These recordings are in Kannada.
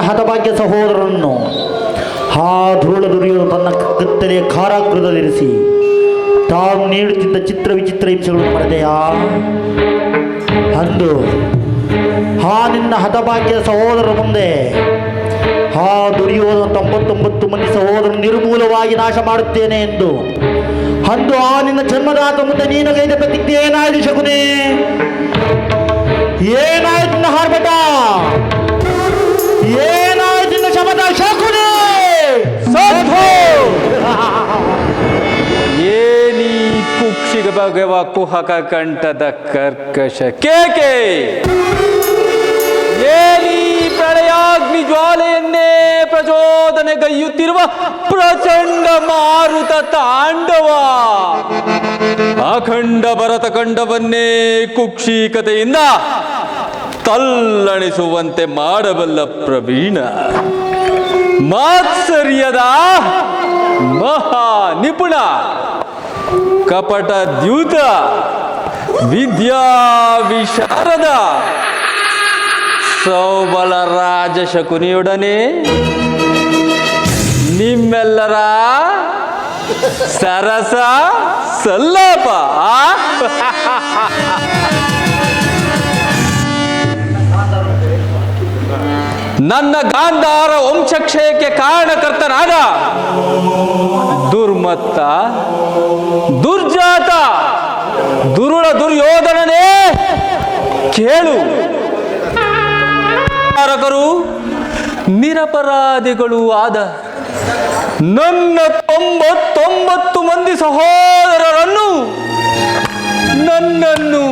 ಹತಭಾಗ್ಯ ಸಹೋದರನನ್ನು ಆ ದುರುಳ ದುರ್ಯೋಧನ ತನ್ನ ಕತ್ತಲೆಯ ಕಾರಾಗೃಹದಲ್ಲಿರಿಸಿ ತಾನು ನೀಡುತ್ತಿದ್ದ ಚಿತ್ರ ವಿಚಿತ್ರ ಹಿಂಸೆಗಳನ್ನು ಮರೆತೆಯಾ? ಅಂದು ಆ ನಿನ್ನ ಹತಭಾಗ್ಯ ಸಹೋದರರ ಮುಂದೆ ಆ ದುರ್ಯೋಧನ 99 ಮಂದಿ ಸಹೋದರ ನಿರ್ಮೂಲವಾಗಿ ನಾಶ ಮಾಡುತ್ತೇನೆ ಎಂದು ಅಂದು ಆ ನಿನ್ನ ಜನ್ಮದಾತ ಮುಂದೆ ನೀನು ಗೈದ ಪ್ರತಿಜ್ಞೆ ಏನಾಯ್ತು ಶಕುನಿ? ಏನಾಯ್ತು ನಿನ್ನ ಹಾರ್ಭಟ? ಏನಾಯ್ತು ನಿನ್ನ ಶಪಥ ಶಕುನಿ? ಏನಿ ಕುಕ್ಷಿಗ ಭಗವ ಕುಹಕ ಕಂಠದ ಕರ್ಕಶ ಕೇಕೆ, ಏನಿ ಪ್ರಳಯಾಗ್ನಿ ಜ್ವಾಲೆಯನ್ನೇ ಪ್ರಚೋದನೆಗೈಯುತ್ತಿರುವ ಪ್ರಚಂಡ ಮಾರುತ ತಾಂಡವ, ಅಖಂಡ ಭರತ ಖಂಡವನ್ನೇ ಕುಕ್ಷಿಕತೆಯಿಂದ ತಲ್ಲಣಿಸುವಂತೆ ಮಾಡಬಲ್ಲ ಪ್ರವೀಣ, ಮಾತ್ಸರ್ಯದ ಮಹಾ ನಿಪುಣ, ಕಪಟ ದ್ಯೂತ, ವಿದ್ಯಾ ವಿಶಾರದ ಸೌಬಲ ರಾಜ ಶಕುನಿಯೊಡನೆ ನಿಮ್ಮೆಲ್ಲರ ಸರಸ ಸಲ್ಲಾಪ. ನನ್ನ ಗಾಂಧಾರ ವಂಶಕ್ಷಯಕ್ಕೆ ಕಾರಣಕರ್ತನಾದ ದುರ್ಮತ್ತ, ದುರ್ಜಾತ, ದುರುಳ ದುರ್ಯೋಧನನೇ ಕೇಳು. ನಿರಪರಾಧಿಗಳು ಆದ ನನ್ನ 99 ಮಂದಿ ಸಹೋದರರನ್ನು, ನನ್ನನ್ನು,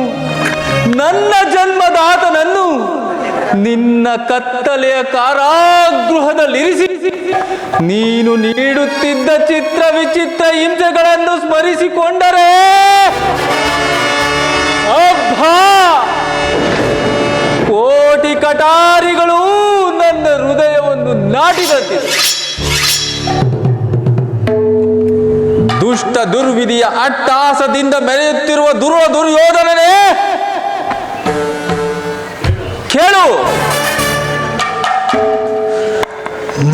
ನನ್ನ ಜನ್ಮದಾತನನ್ನು ನಿನ್ನ ಕತ್ತಲೆಯ ಕಾರಾಗೃಹದಲ್ಲಿರಿಸಿ ನೀನು ನೀಡುತ್ತಿದ್ದ ಚಿತ್ರ ವಿಚಿತ್ರ ಹಿಂಸೆಗಳನ್ನು ಸ್ಮರಿಸಿಕೊಂಡರೆ ಅಬ್ಬಾ, ಕೋಟಿ ಕಟಾರಿಗಳು ನನ್ನ ಹೃದಯವನ್ನು ನಾಟಿದಂತಿದೆ. ದುಷ್ಟ ದುರ್ವಿಧಿಯ ಅಟ್ಟಹಾಸದಿಂದ ಮೆರೆಯುತ್ತಿರುವ ದುರುಳ ದುರ್ಯೋಧನನೇ ಕೇಳು.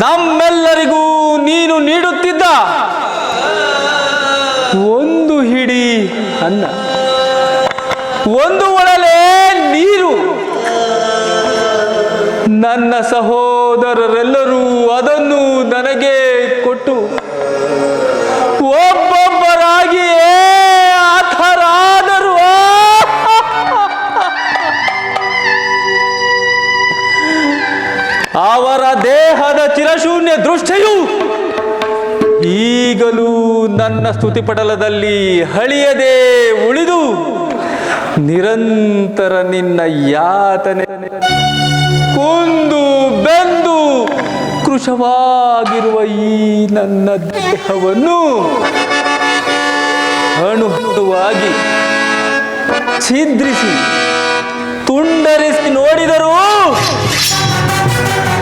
ನಮ್ಮೆಲ್ಲರಿಗೂ ನೀನು ನೀಡುತ್ತಿದ್ದ ಒಂದು ಹಿಡಿ ಅನ್ನ, ಒಂದು ಒಡಲೆ ನೀರು, ನನ್ನ ಸಹೋದರರೆಲ್ಲರೂ ಅದನ್ನು ನನಗೆ ಕೊಟ್ಟು ಒಬ್ಬೊಬ್ಬರಾಗಿಯೇ ಆಥರಾದರು. ಅವರ ದೇಹದ ಚಿರಶೂನ್ಯ ದೃಷ್ಟಿಯು ಈಗಲೂ ನನ್ನ ಸ್ತುತಿಪಟಲದಲ್ಲಿ ಹಳಿಯದೆ ಉಳಿದು ನಿರಂತರ ನಿನ್ನ ಯಾತನೆ ಕುಂದು ಬೆಂದು ಕೃಶವಾಗಿರುವ ಈ ನನ್ನ ದೇಹವನ್ನು ಅಣುವಾಗಿ ಛಿದ್ರಿಸಿ ತುಂಡರಿಸಿ ನೋಡಿದರು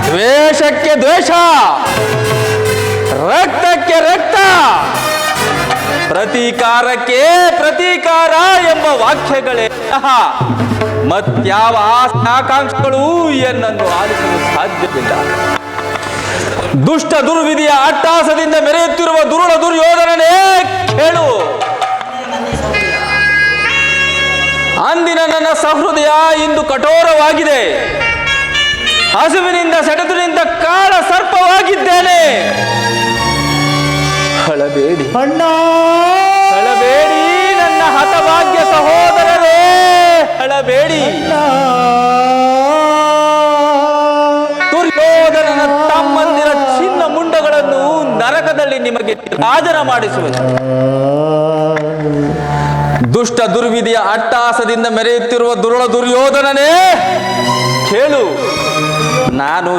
ದ್ವೇಷಕ್ಕೆ ದ್ವೇಷ, ರಕ್ತಕ್ಕೆ ರಕ್ತ, ಪ್ರತೀಕಾರಕ್ಕೆ ಪ್ರತೀಕಾರ ಎಂಬ ವಾಕ್ಯಗಳೇ ಮತ್ಯಾವ ಆಕಾಂಕ್ಷೆಗಳು ಎನ್ನನ್ನು ಆಲಿಸಲು ಸಾಧ್ಯವಿಲ್ಲ. ದುಷ್ಟ ದುರ್ವಿಧಿಯ ಅಟ್ಟಹಾಸದಿಂದ ಮೆರೆಯುತ್ತಿರುವ ದುರುಳ ದುರ್ಯೋಧನನೇ ಕೇಳು. ಅಂದಿನ ನನ್ನ ಸಹೃದಯ ಇಂದು ಕಠೋರವಾಗಿದೆ. ಹಸುವಿನಿಂದ ಸೆಟೆದುನಿಂದ ಕಾಳ ಸರ್ಪವಾಗಿದ್ದೇನೆ. ಹಳಬೇಡಿ ಅಣ್ಣ, ಹಳಬೇಡಿ ನನ್ನ ಹತಭಾಗ್ಯ ಸಹೋದರರೇ, ಹಳಬೇಡಿ. ದುರ್ಯೋಧನನ ತಮ್ಮಂದಿರ ಚಿನ್ನ ಮುಂಡಗಳನ್ನು ನರಕದಲ್ಲಿ ನಿಮಗೆ ರಾಜನ ಮಾಡಿಸುವೆ. ದುಷ್ಟ ದುರ್ವಿಧಿಯ ಅಟ್ಟಹಾಸದಿಂದ ಮೆರೆಯುತ್ತಿರುವ ದುರುಳ ದುರ್ಯೋಧನನೇ ಕೇಳು. ನಾನೂ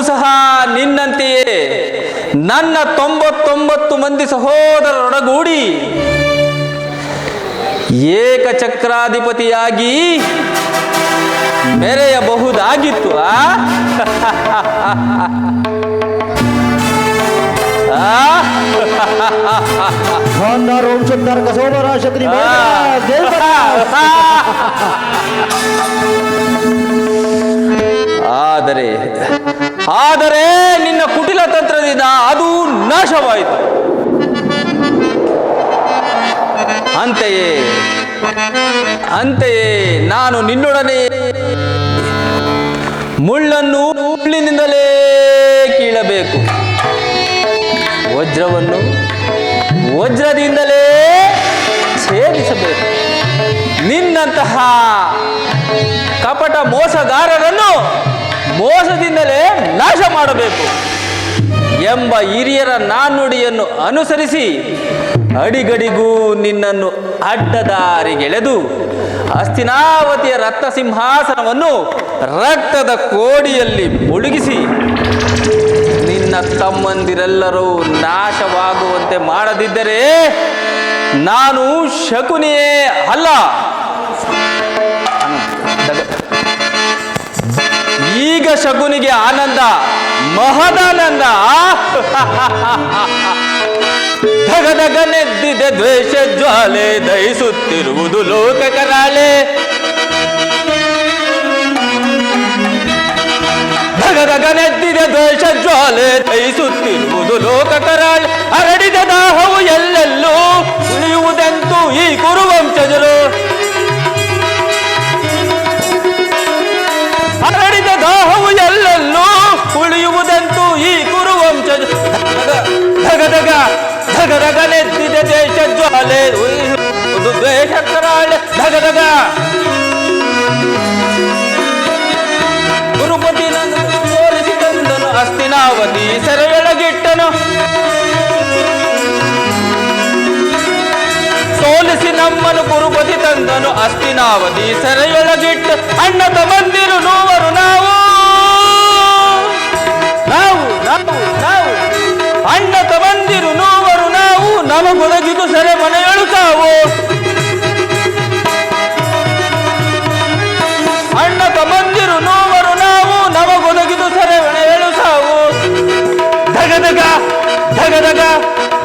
ಸಹ ನಿನ್ನಂತೆಯೇ ನನ್ನ 99 ಮಂದಿ ಸಹೋದರರೊಡಗೂಡಿ ಏಕಚಕ್ರಾಧಿಪತಿಯಾಗಿ ಮೆರೆಯಬಹುದಾಗಿತ್ತು. ದಿನ ಅದು ನಾಶವಾಯಿತು. ಅಂತೆಯೇ ನಾನು ನಿನ್ನೊಡನೆ ಮುಳ್ಳನ್ನು ಮುಳ್ಳಿನಿಂದಲೇ ಕೀಳಬೇಕು, ವಜ್ರವನ್ನು ವಜ್ರದಿಂದಲೇ ಛೇದಿಸಬೇಕು. ನಿನ್ನಂತಹ ಕಪಟ ಮೋಸಗಾರರನ್ನು ಮೋಸದಿಂದಲೇ ನಾಶ ಮಾಡಬೇಕು ಎಂಬ ಹಿರಿಯರ ನಾಣ್ಣುಡಿಯನ್ನು ಅನುಸರಿಸಿ ಅಡಿಗಡಿಗೂ ನಿನ್ನನ್ನು ಅಡ್ಡದಾರಿಗೆಳೆದು ಹಸ್ತಿನಾವತಿಯ ರತ್ನ ಸಿಂಹಾಸನವನ್ನು ರಕ್ತದ ಕೋಡಿಯಲ್ಲಿ ಮುಳುಗಿಸಿ ನಿನ್ನ ತಮ್ಮಂದಿರೆಲ್ಲರೂ ನಾಶವಾಗುವಂತೆ ಮಾಡದಿದ್ದರೆ ನಾನು ಶಕುನಿಯೇ ಅಲ್ಲ. ಈಗ ಶಕುನಿಗೆ ಆನಂದ, ಮಹದಾನಂದ. ಧಗಧಗನೆದ್ದಿದೆ ದ್ವೇಷ ಜ್ವಾಲೆ, ದಹಿಸುತ್ತಿರುವುದು ಲೋಕ ಕರಾಳೆ. ಧಗಧಗನೆದ್ದಿದೆ ದ್ವೇಷ ಜ್ವಾಲೆ, ದಹಿಸುತ್ತಿರುವುದು ಲೋಕ ಕರಾಳೆ. ಹರಡಿದ ದಾಹವು ಎಲ್ಲೆಲ್ಲೂ ಉಳಿಯುವುದೆಂತೂ ಈ ಕುರುವಂಶಜರು. ಹರಡಿದ ದಾಹವು ಎಲ್ಲೆಲ್ಲೂ ಉಳಿಯುವುದೆಂತೂ ಈ ಕುರುವಂಶಜರು. ಧಗಧಗ ಧಗಧಗನೆದ್ದಿದೆ ದೇಶ ಜ್ವಾಲೆ, ಉಳಿಯುವುದು ದ್ವೇಷ ಕರಾಳೆ. ಧಗಧಗ ಗುರುಪತಿ ತೋರಿಸಿ ತಂದನು, ಹಸ್ತಿನಾವತಿ ಸೆರೆಯೊಳಗಿಟ್ಟನು. ಸೋಲಿಸಿ ನಮ್ಮನು ಗುರುಪತಿ ತಂದನು, ಹಸ್ತಿನಾವತಿ ಸೆರೆಯೊಳಗಿಟ್ಟು. ಅಣ್ಣ ತಮ್ಮಂದಿರು ನೋವರು ನಾವು ನಾವು ನಾವು ನಾವು ಅಣ್ಣ ತಮ್ಮಂದಿರು ನೋವರು ನಾವು, ನಮಗೊದಗಿದು ಸೆರೆ ಮನೆಯೊಳು ಸಾವು. ಅಣ್ಣ ತಮ್ಮಂದಿರು ನೋವರು ನಾವು, ನಮಗೊದಗಿದು ಸೆರೆ ಮನೆಯೊಳು ಸಾವು. ಧಗಧಗ ಧಗಧಗ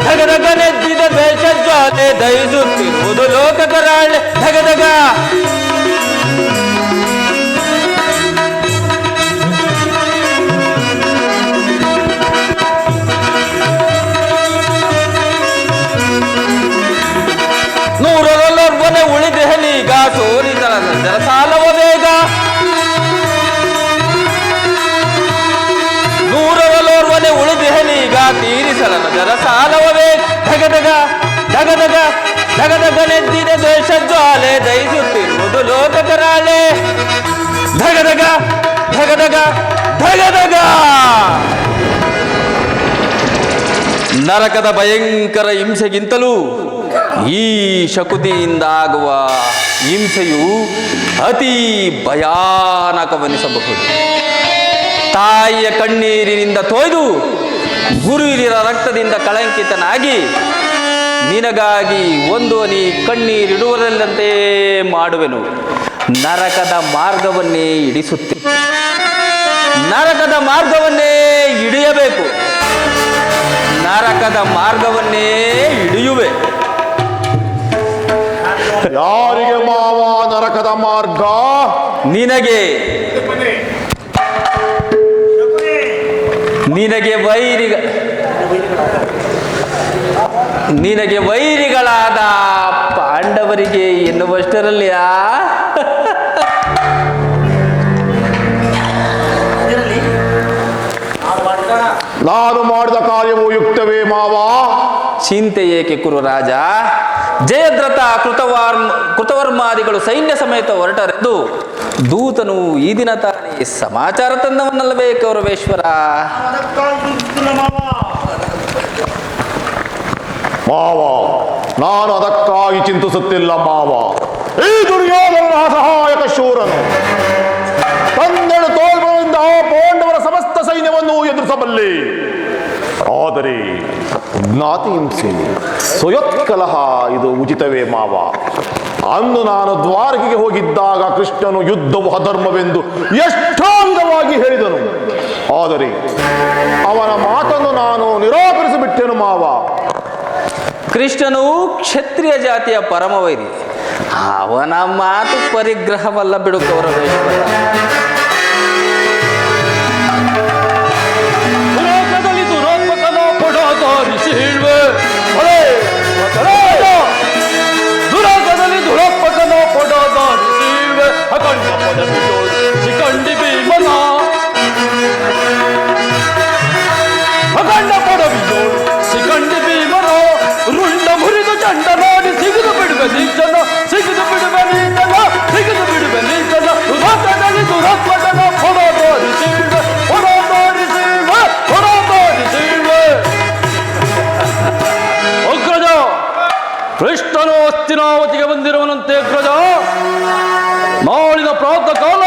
ಧಗಧಗನೆದ್ದಿದ ದ್ವೇಷ ಜ್ವಾಲೆ, ದಹಿಸುತ್ತಿರುವುದು ಲೋಕ ಕರಾಳೆ. ಧಗಧಗ ನೂರರಲ್ಲೊರ್ವನೆ ಉಳಿದೆಹನೀಗ, ಸೋರಿದರ ಸಾಲವ ಬೇಗ. ನೂರರಲ್ಲೋರ್ವನೆ ಉಳಿದೆಹನೀಗ, ತೀರಿಸಲನ ಜರ ಸಾಲವ ಬೇಗ. ಧಗಧಗ ಧಗಧಗ ಧಗಧಗನೆದ್ದಿದೆ ದ್ವೇಷ ಜ್ವಾಲೆ, ದಹಿಸುತ್ತಿರುವುದು ಲೋಕ ಕರಾಳೆ. ಧಗಧಗ ಧಗಧಗ ಧಗಧಗ ನರಕದ ಭಯಂಕರ ಹಿಂಸೆಗಿಂತಲೂ ಈ ಶಕುತಿಯಿಂದಾಗುವ ಹಿಂಸೆಯು ಅತಿ ಭಯಾನಕವೆನಿಸಬಹುದು. ತಾಯಿಯ ಕಣ್ಣೀರಿನಿಂದ ತೊಯ್ದು ಗುರು ಹಿರಿಯರ ರಕ್ತದಿಂದ ಕಳಂಕಿತನಾಗಿ ನಿನಗಾಗಿ ಒಂದು ಹನಿ ಕಣ್ಣೀರಿಡುವುದಲ್ಲಂತೆ ಮಾಡುವೆನು. ನರಕದ ಮಾರ್ಗವನ್ನೇ ಹಿಡಿಸುತ್ತೆ, ನರಕದ ಮಾರ್ಗವನ್ನೇ ಹಿಡಿಯಬೇಕು, ನರಕದ ಮಾರ್ಗವನ್ನೇ ಹಿಡಿಯುವೆ. ಯಾರಿಗೆ ಮಾವ ನರಕದ ಮಾರ್ಗ? ನಿನಗೆ ನಿನಗೆ ವೈರಿಗಳಾದ ಪಾಂಡವರಿಗೆ ಎನ್ನುವಷ್ಟರಲ್ಲಿಯಾ? ನಾನು ಮಾಡಿದ ಕಾರ್ಯವು ಯುಕ್ತವೇ ಮಾವ? ಚಿಂತೆ ಏಕೆ ಕುರುರಾಜ? ಜಯದ್ರಥ ಕೃತವರ್ಮಾದಿಗಳು ಸೈನ್ಯ ಸಮೇತ ಹೊರಟರೆಂದು ದೂತನು ಈ ದಿನ ತಾನೇ ಸಮಾಚಾರ ತಂದವನ್ನಲ್ಲವೇ ಕೌರವೇಶ್ವರ? ಮಾವ, ನಾನು ಅದಕ್ಕಾಗಿ ಚಿಂತಿಸುತ್ತಿಲ್ಲ ಮಾವ. ಈ ದುರ್ಯೋಧನ ಸಹಾಯಕ ಶೂರನು ತಂದೆಳು ತೋಳ್ಗಳಿಂದ ಪಾಂಡವರ ಸಮಸ್ತ ಸೈನ್ಯವನ್ನು ಎದುರಿಸಬಲ್ಲೆ. ಆದರೆ ಜ್ಞಾತಿ ಹಿಂಸೆ, ಸ್ವಯೋತ್ಕಲಹ ಇದು ಉಚಿತವೇ ಮಾವ? ಅಂದು ನಾನು ದ್ವಾರಕೆಗೆ ಹೋಗಿದ್ದಾಗ ಕೃಷ್ಣನು ಯುದ್ಧವು ಅಧರ್ಮವೆಂದು ಎಷ್ಟೋ ವಿಧವಾಗಿ ಹೇಳಿದನು. ಆದರೆ ಅವನ ಮಾತನ್ನು ನಾನು ನಿರಾಕರಿಸಿಬಿಟ್ಟೆನು ಮಾವ. ಕೃಷ್ಣನು ಕ್ಷತ್ರಿಯ ಜಾತಿಯ ಪರಮವೈರಿ, ಅವನ ಮಾತು ಪರಿಗ್ರಹವಲ್ಲ ಬಿಡು ಕೌರವೇಶ್ವರ. ಲೋಕದಲ್ಲಿ ದುರೋತ್ಮಕ ಶಿಖಂಡಿ ಭೀಮನ ಅಖಂಡ ಪಡವಿಯೋಳು ಶಿಖಂಡಿ ಭೀಮನ ರುಂಡ ಮುರಿದು ಚಂಡ ನೋಡಿ ಸಿಗಿದು ಬಿಡುವೆ ನೀಚನ ಸಿಗಿದು ಬಿಡುವೆ ನೀಚನ ಸಿಗಿದು ಬಿಡುವೆ ನೀಚನ ದುರಾತ್ಮದಲ್ಲಿ ದುರಾತ್ಮಕನ ಹೊರ ತೋರಿಸಿವೆ ಹೊರ ತೋರಿಸಿವೆ ಹೊರ ತೋರಿಸಿವೆ. ಅಗ್ರಜ ಕೃಷ್ಣನು ಹಸ್ತಿನಾವತಿಗೆ ಬಂದಿರುವನಂತೆ. ಅಗ್ರಜ ನಾಳಿನ ಪ್ರಾತಃ ಕಾಲ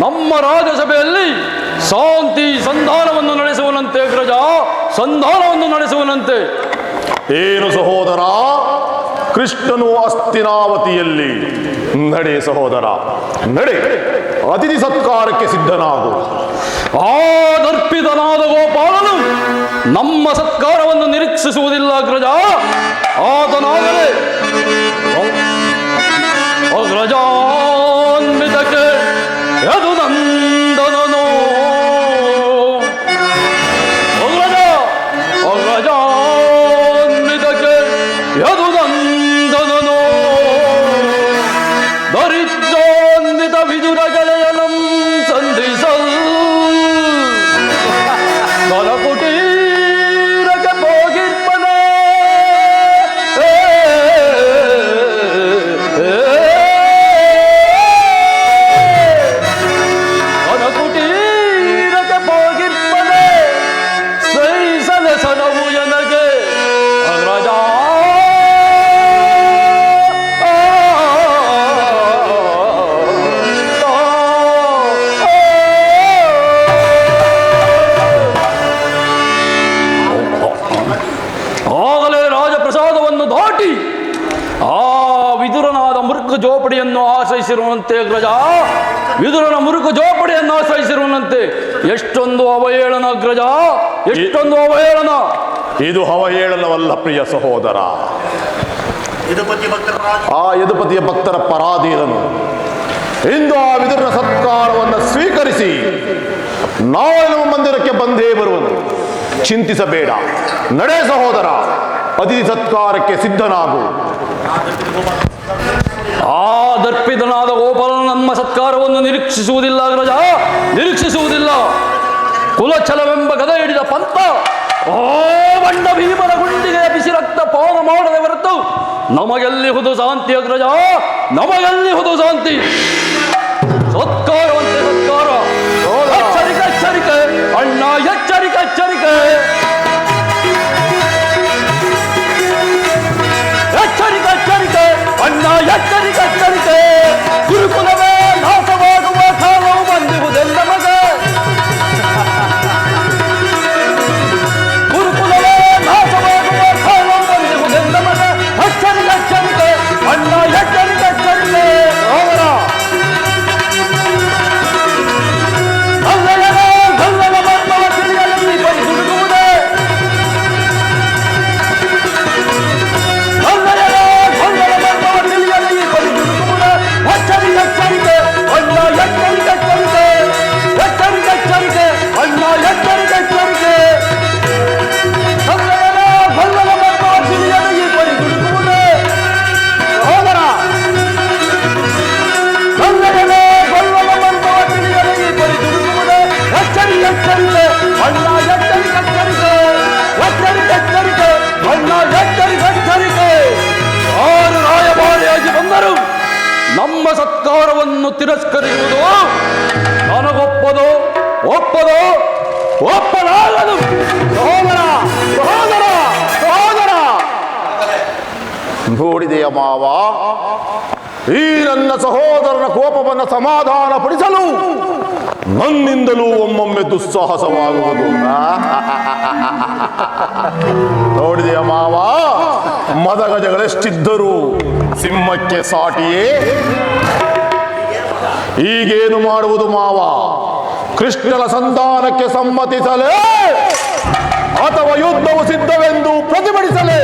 ನಮ್ಮ ರಾಜಸಭೆಯಲ್ಲಿ ಶಾಂತಿ ಸಂಧಾನವನ್ನು ನಡೆಸುವನಂತೆ. ಅಗ್ರಜ ಸಂಧಾನವನ್ನು ನಡೆಸುವನಂತೆ. ಏನು ಸಹೋದರ, ಕೃಷ್ಣನು ಹಸ್ತಿನಾವತಿಯಲ್ಲಿ? ನಡೆ ಸಹೋದರ ನಡೆ, ಅತಿಥಿ ಸತ್ಕಾರಕ್ಕೆ ಸಿದ್ಧನಾಗು. ಆ ದರ್ಪಿತನಾದ ಗೋಪಾಲನು ನಮ್ಮ ಸತ್ಕಾರವನ್ನು ನಿರೀಕ್ಷಿಸುವುದಿಲ್ಲ. ಅಗ್ರಜ ಆತನಾಗಲೇ ಅಗ್ರಜಾನ್ವಿತಕ್ಕೆ ಯದು ನಂದನನು. ಅಗ್ರಜ ಅಗ್ರಜಾನ್ವಿತಕ್ಕೆ ಯದು ನಂದನನು. ದರಿದ್ರಾನ್ವಿತ ವಿದುರ ಗೆಳೆಯನಂ ಸಂಧಿಸಲ್ ಕುಟೀರಕ್ಕೆ ಹೋಗಿರ್ಪನ. ಕುಟೀರಕ್ಕೆ ಹೋಗಿರ್ಪನೆ ಸೈಸಲ ಸನವು ಎನಗೆ. ಅಗ್ರಜ ಆಗಲೇ ರಾಜಪ್ರಸಾದವನ್ನು ದಾಟಿ ಆ ವಿದುರನಾದ ಮುರುಕು ಜೋಪಡಿಯನ್ನು ಆಶ್ರಯಿಸಿರುವಂತೆ. ಅಗ್ರಜ ವಿದುರನ ಮುರುಕು ಜೋಪಡಿಯನ್ನು ಆಶ್ರಯಿಸಿರುವಂತೆ. ಎಷ್ಟೊಂದು ಅವಹೇಳನ ಅಗ್ರಜ, ಎಷ್ಟೊಂದು ಅವಹೇಳನ. ಇದು ಅವಹೇಳನವಲ್ಲ ಪ್ರಿಯ ಸಹೋದರ. ಆ ಯದುಪತಿಯ ಭಕ್ತರ ಪರಾಧೀನನು ಇಂದು ಆ ವಿದುರನ ಸತ್ಕಾರವನ್ನು ಸ್ವೀಕರಿಸಿ ನಾಳೆ ನಮ್ಮ ಮಂದಿರಕ್ಕೆ ಬಂದೇ ಬರುವನು. ಚಿಂತಿಸಬೇಡ, ನಡೆ ಸಹೋದರ, ಅತಿಥಿ ಸತ್ಕಾರಕ್ಕೆ ಸಿದ್ಧನಾಗು. ಆ ದರ್ಪಿತನಾದ ಗೋಪಾಲನ ನಮ್ಮ ಸತ್ಕಾರವನ್ನು ನಿರೀಕ್ಷಿಸುವುದಿಲ್ಲ. ಅಗ್ರಜ ನಿರೀಕ್ಷಿಸುವುದಿಲ್ಲ. ಕುಲಛಲವೆಂಬ ಗದ ಹಿಡಿದ ಪಂಥ ಓ ಬಂಡ ಭೀಮನ ಗುಂಡಿಗೆ ಬಿಸಿ ರಕ್ತ ಪಾನ ಮಾಡದೆ ಹೊರತು ನಮಗೆಲ್ಲಿ ಹುದು ಶಾಂತಿ. ಅಗ್ರಜ ನಮಗೆಲ್ಲಿ ಹುದು ಶಾಂತಿ. ಸತ್ಕಾರವಂತೆ ಸತ್ಕಾರ. ಎಚ್ಚರಿಕೆ ಎಚ್ಚರಿಕೆ ಅಣ್ಣ, ಎಚ್ಚರಿಕೆ ಎಚ್ಚರಿಕೆ. ಎಚ್ಚರಿಕೆ ಎಚ್ಚರಿಕೆ ಅಣ್ಣ, ಎಚ್ಚರಿಕೆ ಎಚ್ಚರಿಕೆ. ಗುರುಕುಲವೇ ನಾಶವಾಗುವ ಕಾಲವು ಬಂದಿರುವುದೆಲ್ಲ ಮಗ. ಗುರುಕುಲವೇ ನಾಶವಾಗುವ ಕಾಲವು ಬಂದಿರುವುದೆಲ್ಲ ಮಗ. ಎಚ್ಚರಿಕೆ ಎಚ್ಚರಿಕೆ ಅಣ್ಣ, ಎಚ್ಚರಿಕೆ ಎಚ್ಚರಿಕೆ. ಅವರ ಗಲ್ಲನ ಮರ್ಮವ ತಿಳಿಯಲಲ್ಲಿ ಬರಿದುಡುಗುವುದೇ. ಎಚ್ಚರಿಕೆ ಎಚ್ಚರಿಕೆ ಅಣ್ಣ, ಎಚ್ಚರಿಕೆ ಎಚ್ಚರಿಕೆ. ಎಚ್ಚರಿಕೆ ಎಚ್ಚರಿಕೆ ಅಣ್ಣ, ಎಚ್ಚರಿಕೆ ಎಚ್ಚರಿಕೆ. ಗಲ್ಲನ ಮರ್ಮವ ತಿಳಿಯಲಲ್ಲಿ ಬರಿದುಡುಗುವುದೇ. ಹೋಗರ ಗಲ್ಲನ ಮರ್ಮವ ತಿಳಿಯಲಲ್ಲಿ ಬರಿದುಡುಗುವುದೇ. ಎಚ್ಚರಿಕೆ ಎಚ್ಚರಿಕೆ ಅಣ್ಣ, ಎಚ್ಚರಿಕೆ ಎಚ್ಚರಿಕೆ. ಎಚ್ಚರಿಕೆ ಎಚ್ಚರಿಕೆ ಅಣ್ಣ, ಎಚ್ಚರಿಕೆ ಎಚ್ಚರಿಕೆ. ಯಾರು ರಾಯಭಾರಿಯಾಗಿ ಬಂದರು ನಮ್ಮ ಸತ್ಕಾರವನ್ನು ತಿರಸ್ಕರಿಸುವುದು ನನಗೊಪ್ಪದು, ಒಪ್ಪದು, ಒಪ್ಪಲಾಗದು. ಸಹೋದರ ಸಹೋದರ ಸಹೋದರ, ನೋಡಿದೆಯ ಮಾವ, ಈ ನನ್ನ ಸಹೋದರನ ಕೋಪವನ್ನು ಸಮಾಧಾನಪಡಿಸಲು ನನ್ನಿಂದಲೂ ಒಮ್ಮೊಮ್ಮೆ ದುಸ್ಸಾಹಸವಾಗುವುದು. ನೋಡಿದೆಯ ಮಾವ, ಮದಗಜಗಳೆಷ್ಟಿದ್ದರೂ ಸಿಂಹಕ್ಕೆ ಸಾಟಿಯೇ. ಈಗೇನು ಮಾಡುವುದು ಮಾವ? ಕೃಷ್ಣನ ಸಂಧಾನಕ್ಕೆ ಸಮ್ಮತಿಸಲೇ ಅಥವಾ ಯುದ್ಧವು ಸಿದ್ಧವೆಂದು ಪ್ರತಿಭಟಿಸಲೇ?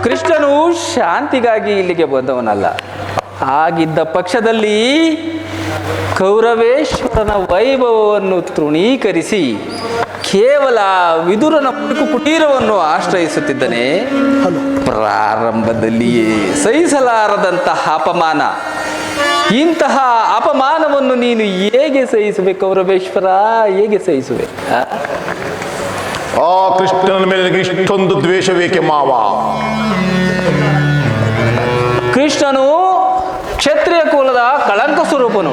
ಕೃಷ್ಣನು ಶಾಂತಿಗಾಗಿ ಇಲ್ಲಿಗೆ ಬಂದವನಲ್ಲ. ಆಗಿದ್ದ ಪಕ್ಷದಲ್ಲಿ ಕೌರವೇಶ್ವರನ ವೈಭವವನ್ನು ತೃಣೀಕರಿಸಿ ಕೇವಲ ವಿದುರನ ಕುಟೀರವನ್ನು ಆಶ್ರಯಿಸುತ್ತಿದ್ದನೆ. ಪ್ರಾರಂಭದಲ್ಲಿಯೇ ಸಹಿಸಲಾರದಂತಹ ಅಪಮಾನ ಇಂತಹ ಅಪಮಾನವನ್ನು ನೀನು ಹೇಗೆ ಸಹಿಸುವೆ ಕೌರವೇಶ್ವರ, ಹೇಗೆ ಸಹಿಸುವೆ? ಆ ಕೃಷ್ಣನ ಮೇಲೆ ಇಷ್ಟೊಂದು ದ್ವೇಷವೇಕೆ ಮಾವ? ಕೃಷ್ಣನು ಕ್ಷತ್ರಿಯ ಕುಲದ ಕಳಂಕ ಸ್ವರೂಪನು.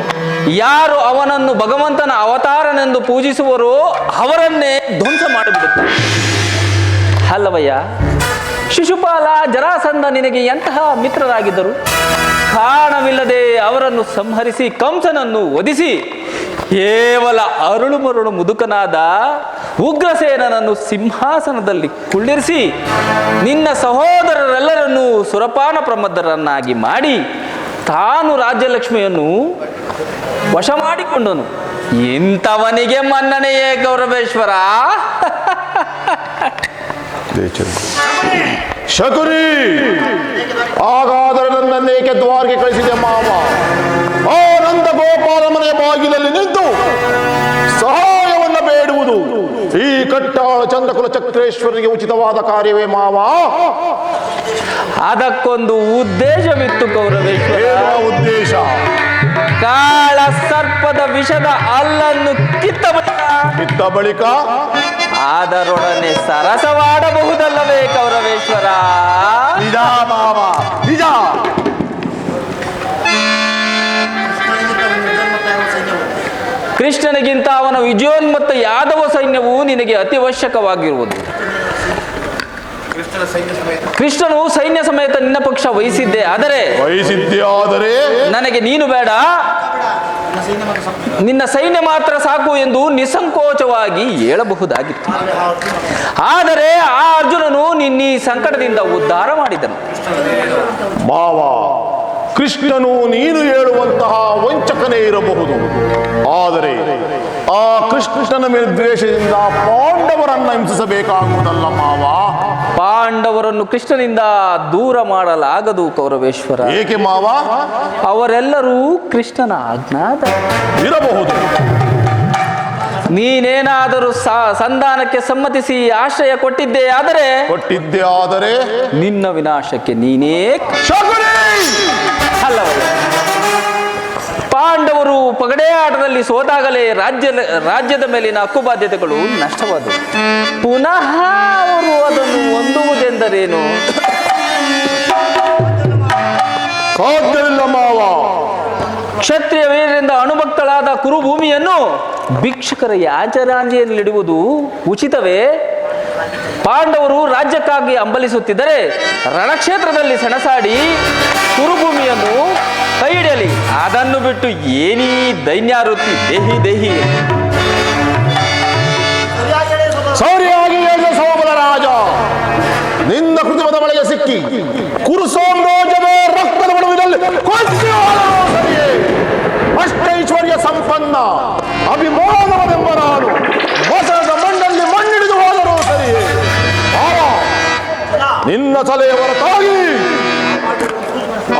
ಯಾರು ಅವನನ್ನು ಭಗವಂತನ ಅವತಾರನೆಂದು ಪೂಜಿಸುವರೋ ಅವರನ್ನೇ ಧ್ವಂಸ ಮಾಡಿಬಿಡುತ್ತಾರೆ ಅಲ್ಲವಯ್ಯ. ಶಿಶುಪಾಲ, ಜರಾಸಂಧ ನಿನಗೆ ಎಂತಹ ಮಿತ್ರರಾಗಿದ್ದರು? ಕಾರಣವಿಲ್ಲದೆ ಅವರನ್ನು ಸಂಹರಿಸಿ ಕಂಸನನ್ನು ವಧಿಸಿ ಕೇವಲ ಅರುಳು ಮರುಳು ಮುದುಕನಾದ ಉಗ್ರಸೇನನನ್ನು ಸಿಂಹಾಸನದಲ್ಲಿ ಕುಳ್ಳಿರಿಸಿ ನಿನ್ನ ಸಹೋದರರೆಲ್ಲರನ್ನೂ ಸುರಪಾನ ಪ್ರಮದರನ್ನಾಗಿ ಮಾಡಿ ತಾನು ರಾಜ್ಯಲಕ್ಷ್ಮಿಯನ್ನು ವಶ ಮಾಡಿಕೊಂಡನು. ಇಂಥವನಿಗೆ ಮನ್ನಣೆಯೇ ಕೌರವೇಶ್ವರ? ಶಕುರಿ, ಹಾಗಾದರೆ ನನ್ನನ್ನೇಕೆ ದ್ವಾರಕ್ಕೆ ಕಳಿಸಿದೆ ಮಾವ? ಆನಂದ ಗೋಪಾಲ ಮನೆಯ ಬಾಗಿಲಲ್ಲಿ ನಿಂತು ಸಹಾಯವನ್ನು ಬೇಡುವುದು ಈ ಕಟ್ಟಾಳ ಚಂದ್ರಕುಲ ಚಕ್ರೇಶ್ವರನಿಗೆ ಉಚಿತವಾದ ಕಾರ್ಯವೇ ಮಾವ? ಅದಕ್ಕೊಂದು ಉದ್ದೇಶವಿತ್ತು ಕೌರವೇಶ್ವರ. ಏನು ಉದ್ದೇಶ? ಕಾಳ ಸರ್ಪದ ವಿಷದ ಹಲ್ಲನ್ನು ಕಿತ್ತ ಬಳಿಕ ಅದರೊಡನೆ ಸರಸವಾಡಬಹುದಲ್ಲವೇ ಕೌರವೇಶ್ವರ? ನಿಜ ಮಾವ, ನಿಜ. ಕೃಷ್ಣನಿಗಿಂತ ಅವನ ವಿಜಯೋನ್ಮತ್ತ ಯಾದವ ಸೈನ್ಯವು ನಿನಗೆ ಅತ್ಯವಶ್ಯಕವಾಗಿರುವುದು. ಕೃಷ್ಣನು ಸೈನ್ಯ ಸಮೇತ ನಿನ್ನ ಪಕ್ಷ ವಹಿಸಿದ್ದೆ ಆದರೆ ನನಗೆ ನೀನು ಬೇಡ, ನಿನ್ನ ಸೈನ್ಯ ಮಾತ್ರ ಸಾಕು ಎಂದು ನಿಸ್ಸಂಕೋಚವಾಗಿ ಹೇಳಬಹುದಾಗಿತ್ತು. ಆದರೆ ಆ ಅರ್ಜುನನು ನಿನ್ನ ಈ ಸಂಕಟದಿಂದ ಉದ್ಧಾರ ಮಾಡಿದನು. ಮಾವ, ಕೃಷ್ಣನು ನೀನು ಹೇಳುವಂತಹ ವಂಚಕನೇ ಇರಬಹುದು, ಆದರೆ ಆ ಕೃಷ್ಣನ ಮೇಲೆ ದ್ವೇಷದಿಂದ ಪಾಂಡವರನ್ನ ಹಿಂಸಿಸಬೇಕಾಗುವುದಲ್ಲ ಮಾವ. ಪಾಂಡವರನ್ನು ಕೃಷ್ಣನಿಂದ ದೂರ ಮಾಡಲಾಗದು ಕೌರವೇಶ್ವರ. ಏಕೆ ಮಾವ? ಅವರೆಲ್ಲರೂ ಕೃಷ್ಣನ ಅಜ್ಞಾತ ಇರಬಹುದು. ನೀನೇನಾದರೂ ಸಂಧಾನಕ್ಕೆ ಸಮ್ಮತಿಸಿ ಆಶ್ರಯ ಕೊಟ್ಟಿದ್ದೇ ಆದರೆ ನಿನ್ನ ವಿನಾಶಕ್ಕೆ ನೀನೇ ಅಲ್ಲವಲ್ಲ. ಪಾಂಡವರು ಪಗಡೆ ಆಟದಲ್ಲಿ ಸೋತಾಗಲೇ ರಾಜ್ಯದ ಮೇಲಿನ ಹಕ್ಕು ಬಾಧ್ಯತೆಗಳು ನಷ್ಟವಾದವು. ಪುನಃ ಅವರು ಅದನ್ನು ಹೊಂದುವುದೆಂದರೇನು? ಸಾಧ್ಯವಿಲ್ಲ ಮಾವ. ಕ್ಷತ್ರಿಯ ವೀರರಿಂದ ಅಣುಭಕ್ತಳಾದ ಕುರುಭೂಮಿಯನ್ನು ಭಿಕ್ಷುಕರ ಯಾಜರಾಂಜಿಯಲ್ಲಿಡುವುದು ಉಚಿತವೇ? ಪಾಂಡವರು ರಾಜ್ಯಕ್ಕಾಗಿ ಹಂಬಲಿಸುತ್ತಿದ್ದರೆ ರಣಕ್ಷೇತ್ರದಲ್ಲಿ ಸೆಣಸಾಡಿ ಕುರುಭೂಮಿಯನ್ನು ಕೈ ಹಿಡಿಯಲಿ. ಅದನ್ನು ಬಿಟ್ಟು ಏನೀ ದೈನ್ಯಾವೃತ್ತಿ ದೇಹಿ ಸರಿಯಾಗಿ ಹೇಳಿದ ಸೋಮಲ ರಾಜ. ನಿನ್ನ ಕೃತಿಮದ ಬಳಿಗೆ ಸಿಕ್ಕಿ ಕುರು ಸಾಮ್ರಾಜ್ಯವೇ ರಕ್ತದ ಬಡವಿನಲ್ಲಿ ಅಷ್ಟೈಶ್ವರ್ಯ ಸಂಪನ್ನ ಅಭಿಮಾನವನೆಂಬ ನಾನು ಮಸದ ಮಣ್ಣಲ್ಲಿ ಮಣ್ಣಿಡಿದು ಹೋದರೂ ಸರಿಯೇ. ನಿನ್ನ ಸಲಹೆ ಹೊರತಾಗಿ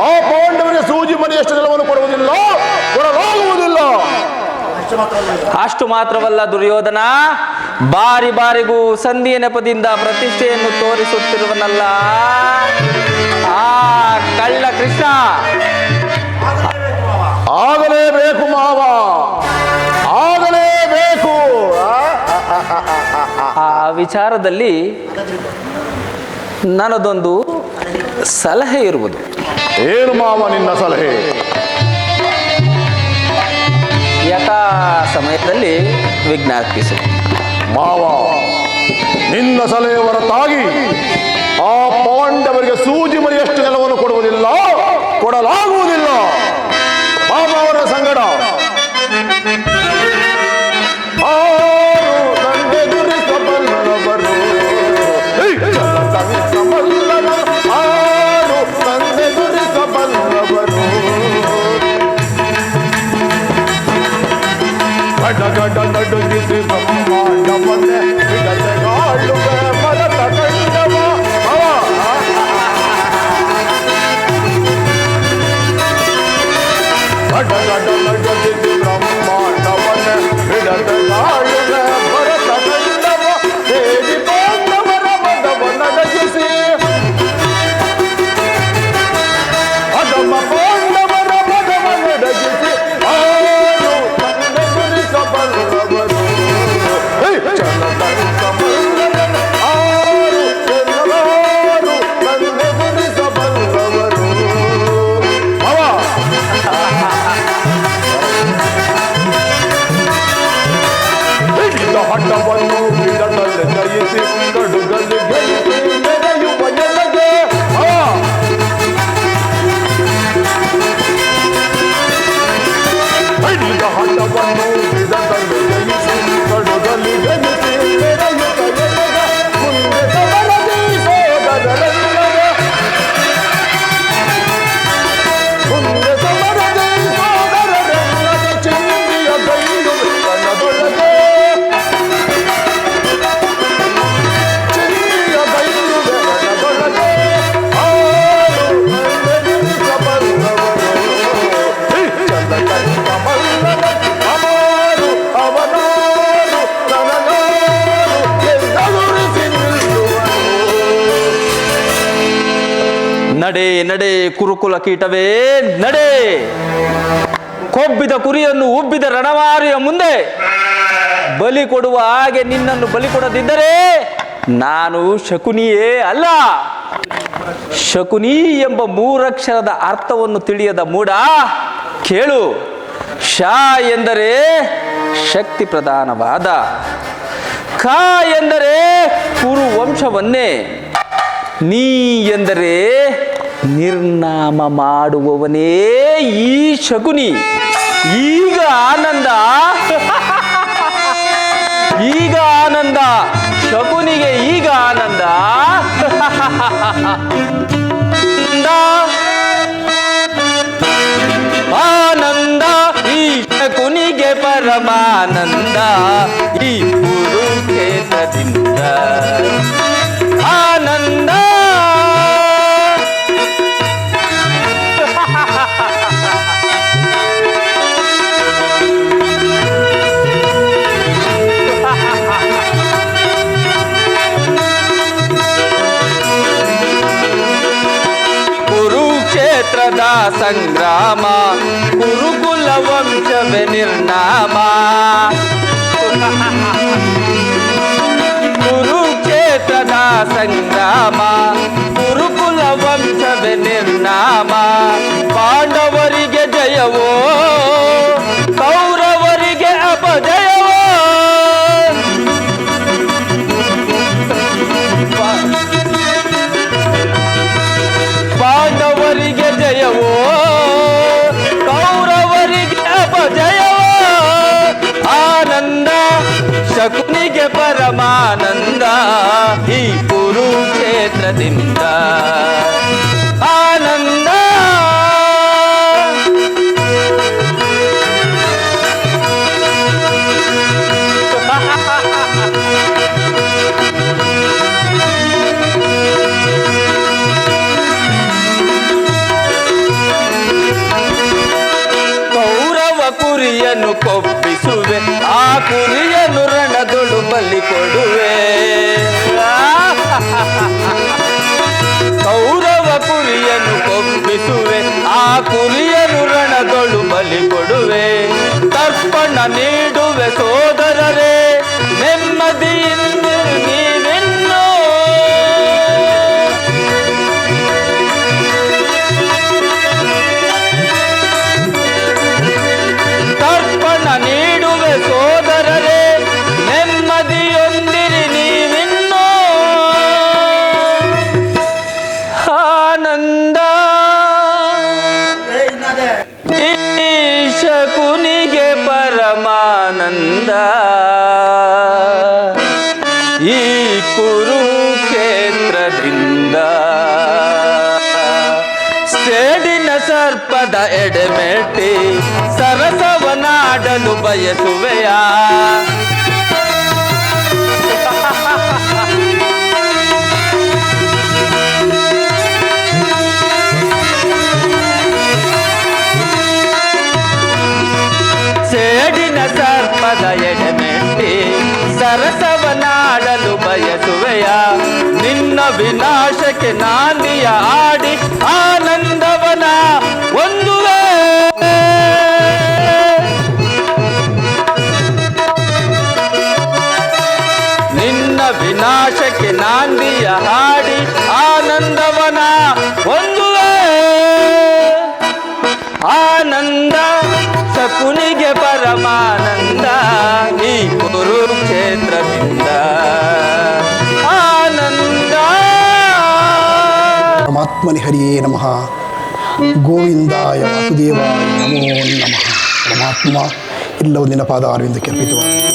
ಆ ಪಾಂಡವರಿಗೆ ಸೂಜಿ ಮನೆಯಷ್ಟು ನೆಲವನ್ನು ಕೊಡಲಾಗುವುದಿಲ್ಲ. ಅಷ್ಟು ಮಾತ್ರವಲ್ಲ ದುರ್ಯೋಧನ, ಬಾರಿಗೂ ಸಂಧಿಯ ನೆಪದಿಂದ ಪ್ರತಿಷ್ಠೆಯನ್ನು ತೋರಿಸುತ್ತಿರುವನಲ್ಲ ಆ ಕಳ್ಳ ಕೃಷ್ಣ. ಆಗಲೇಬೇಕು ಮಾವ, ಆಗಲೇಬೇಕು. ಆ ವಿಚಾರದಲ್ಲಿ ನನ್ನದೊಂದು ಸಲಹೆ ಇರುವುದು. ಏನು ಮಾವ ನಿನ್ನ ಸಲಹೆ? ಯಥಾ ಸಮಯದಲ್ಲಿ ವಿಜ್ಞಾಪಿಸು ಮಾವ. ನಿನ್ನ ಸಲಹೆ ಹೊರತಾಗಿ ಆ ಪಾಂಡವರಿಗೆ ಸೂಜಿ ಮರಿಯಷ್ಟು ನೆಲವನ್ನು ಕೊಡಲಾಗುವುದಿಲ್ಲ. ಪಾಪ ಅವರ ಸಂಗಡ ನಡುಗಿಸಿ ಬ್ರಹ್ಮಾಂಡವನ್ನೇ ವಿಗತೆಗಾಳುವ ಮರತ ಕಂಡವ. ನಡುಗಿಸಿ ಬ್ರಹ್ಮಾಂಡವನ್ನೇ ವಿಗತೆಗಾಳುವ ಮರತ ಕಂಡವ. ದೇವಿ ಪಾಂಡವರ ಮದವ ನಡಗಿಸಿ ಅಧಮ ಪಾಂಡವರ ಮದವ ನಡಗಿಸಿ ಪಾಂಡವನ್ನು ವಿಧದಲ್ಲಿ ಜಯಿಸಿ ಕಡುಗಲ್ಲಿ ಜನಿಸಿ ಮೆರೆಯುತ್ತ ಎಳೆದ ಮುಂದೆ ಸಮರದಿ ಸೋದರರೆಲ್ಲರ ಮುಂದೆ ಸಮರದಿ ಸೋದರರೆಲ್ಲರ ಚಿಂದಿಯ ಗೈದು ಕನ್ನದೊಳಗೆ ಚಿಂದಿಯ ಗೈದು ಕನ್ನದೊಳಗೆ ಆರು ನಂದನಿಸ ಬಂದವರು ಚಂದ ಕಣ್ಣ ಮಲ್ಲನ ಅಮಾರು ಅವನಾರು ನನನಾರು ಎಂದಗುರಿಸಿ ನಿಲ್ಲುವರು. ನಡೆ ನಡೆ ಕುರುಕುಲ ಕೀಟವೇ ನಡೆ. ಕೊಬ್ಬಿದ ಕುರಿಯನ್ನು ಉಬ್ಬಿದ ರಣವಾರಿಯ ಮುಂದೆ ಬಲಿ ಕೊಡುವ ಹಾಗೆ ನಿನ್ನನ್ನು ಬಲಿ ಕೊಡದಿದ್ದರೆ ನಾನು ಶಕುನಿಯೇ ಅಲ್ಲ. ಶಕುನಿ ಎಂಬ ಮೂರಕ್ಷರದ ಅರ್ಥವನ್ನು ತಿಳಿಯದ ಮೂಢ ಕೇಳು. ಶ ಎಂದರೆ ಶಕ್ತಿ ಪ್ರಧಾನವಾದ, ಕ ಎಂದರೆ ಕುರು ವಂಶವನ್ನೇ, ನೀ ಎಂದರೆ ನಿರ್ನಾಮ ಮಾಡುವವನೇ ಈ ಶಕುನಿ. ಈಗ ಆನಂದ ಈಗ ಆನಂದ ಶಕುನಿಗೆ ಈಗ ಆನಂದ. ಆನಂದ ಈ ಶಕುನಿಗೆ ಪರಮಾನಂದ ಈ ಕುರುಕ್ಷೇತ್ರದಿಂದ ಆನಂದ. ಕುರುಕ್ಷೇತ್ರದ ಸಂಗ್ರಾಮ ಕುರುಕುಲ ವಂಶವೇ ನಿರ್ನಾಮ. ಕುರುಕ್ಷೇತ್ರದ ಸಂಗ್ರಾಮ ಕುರುಕುಲ ವಂಶವೇ ನಿರ್ನಾಮ. ಪಾಂಡವರಿಗೆ ಜಯವೋ ಕೌರವರಿಗೆ ಅಪಜಯವೋ. ಪಾಂಡವರಿಗೆ ಜಯವೋ ಕೌರವರಿಗೆ ಅಪಜಯವೋ. ಆನಂದ ಶಕುನಿಗೆ ಪರಮಾನಂದ ಈ ಕುರುಕ್ಷೇತ್ರದಿಂದ ಆನಂದ. ಕೌರವ ಕುರಿಯನ್ನು ಕೊಬ್ಬಿಸುವೆ, ಆ ಕುರಿಯನ್ನು ರಣದೊಳು ಬಲಿ ಕೊಡುವೆ. ಕೌರವ ಕುರಿಯನ್ನು ಕೊಬ್ಬಿಸುವೆ, ಆ ಕುರಿಯನ್ನು ರಣದೊಳು ಬಲಿ ಕೊಡುವೆ. ತರ್ಪಣ ನೀಡುವೆ ಸೋದರರೇ, ನೆಮ್ಮದಿಯಿಂದ ನೀವೆನ್ನೋ. ತರ್ಪಣ ನೀಡುವೆ ಸೋದರರೇ, ನೆಮ್ಮದಿಯೊಂದಿರಿ ನೀವಿನ್ನೋ. ಆನಂದ ಈ ಶಕುನಿಗೆ ಪರಮಾನಂದ ಈ ಕುರುಕ್ಷೇತ್ರದಿಂದ. ಸೇಡಿನ ಸರ್ಪದ ಎಡೆಮೆಟ್ಟಿ ಸರಸವನಾಡಲು ಬಯಸುವೆಯಾ. ಸೇಡಿನ ಸರ್ಪದ ಎಡೆಮೆಟ್ಟಿ ಸರಸವನಾಡಲು ಬಯಸುವೆಯ. ನಿನ್ನ ವಿನಾಶಕ್ಕೆ ನಾಂದಿಯ ಆಡಿ ಆನಂದವನ ಒಂದುವೆ. ನಿನ್ನ ವಿನಾಶಕ್ಕೆ ನಾಂದಿಯ ಹಾಡಿ ಆನಂದವನ ಒಂದುವೆ. ಆನಂದ ಶಕುನಿಗೆ ಪರಮಾನಂದ ಈ ಕುರುಕ್ಷೇತ್ರದಿಂದ ಆನಂದ. ಪರಮಾತ್ಮನಿ ಹರಿಯೇ ನಮಃ. ಗೋವಿಂದಾಯ ವಾಸುದೇವಾಯ ನಮೋ ನಮಃ. ಪರಮಾತ್ಮ ಇಲ್ಲವೂ ನಿನ್ನ ಪಾದ ಅರವಿಂದಕ್ಕೆ ಅರ್ಪಿತವಾಗಿದೆ.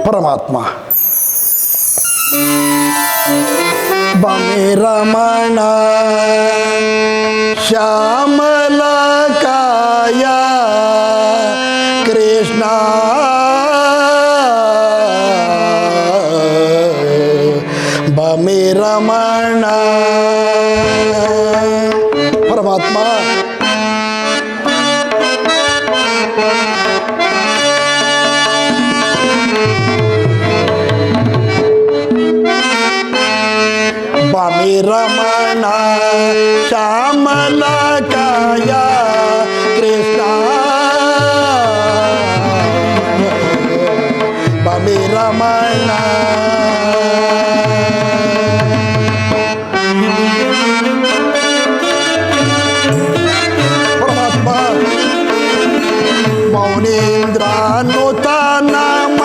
ಪರಮಾತ್ಮ ಬಮೆ ರಮಣ ಶ್ಯಾಮಲ ಕಾಯ ಕೃಷ್ಣ ಬಮೆ ರಮಣ ಪರಮಾತ್ಮ ಬಮೆ ರಮಣ ಶ್ಯಾಮಲ ಕಾಯ ಕೃಷ್ಣ ಬಮೆ ರಮಣ ಪರಮಾತ್ಮ ಮೌನೇಂದ್ರ ನುತ ನಾಮ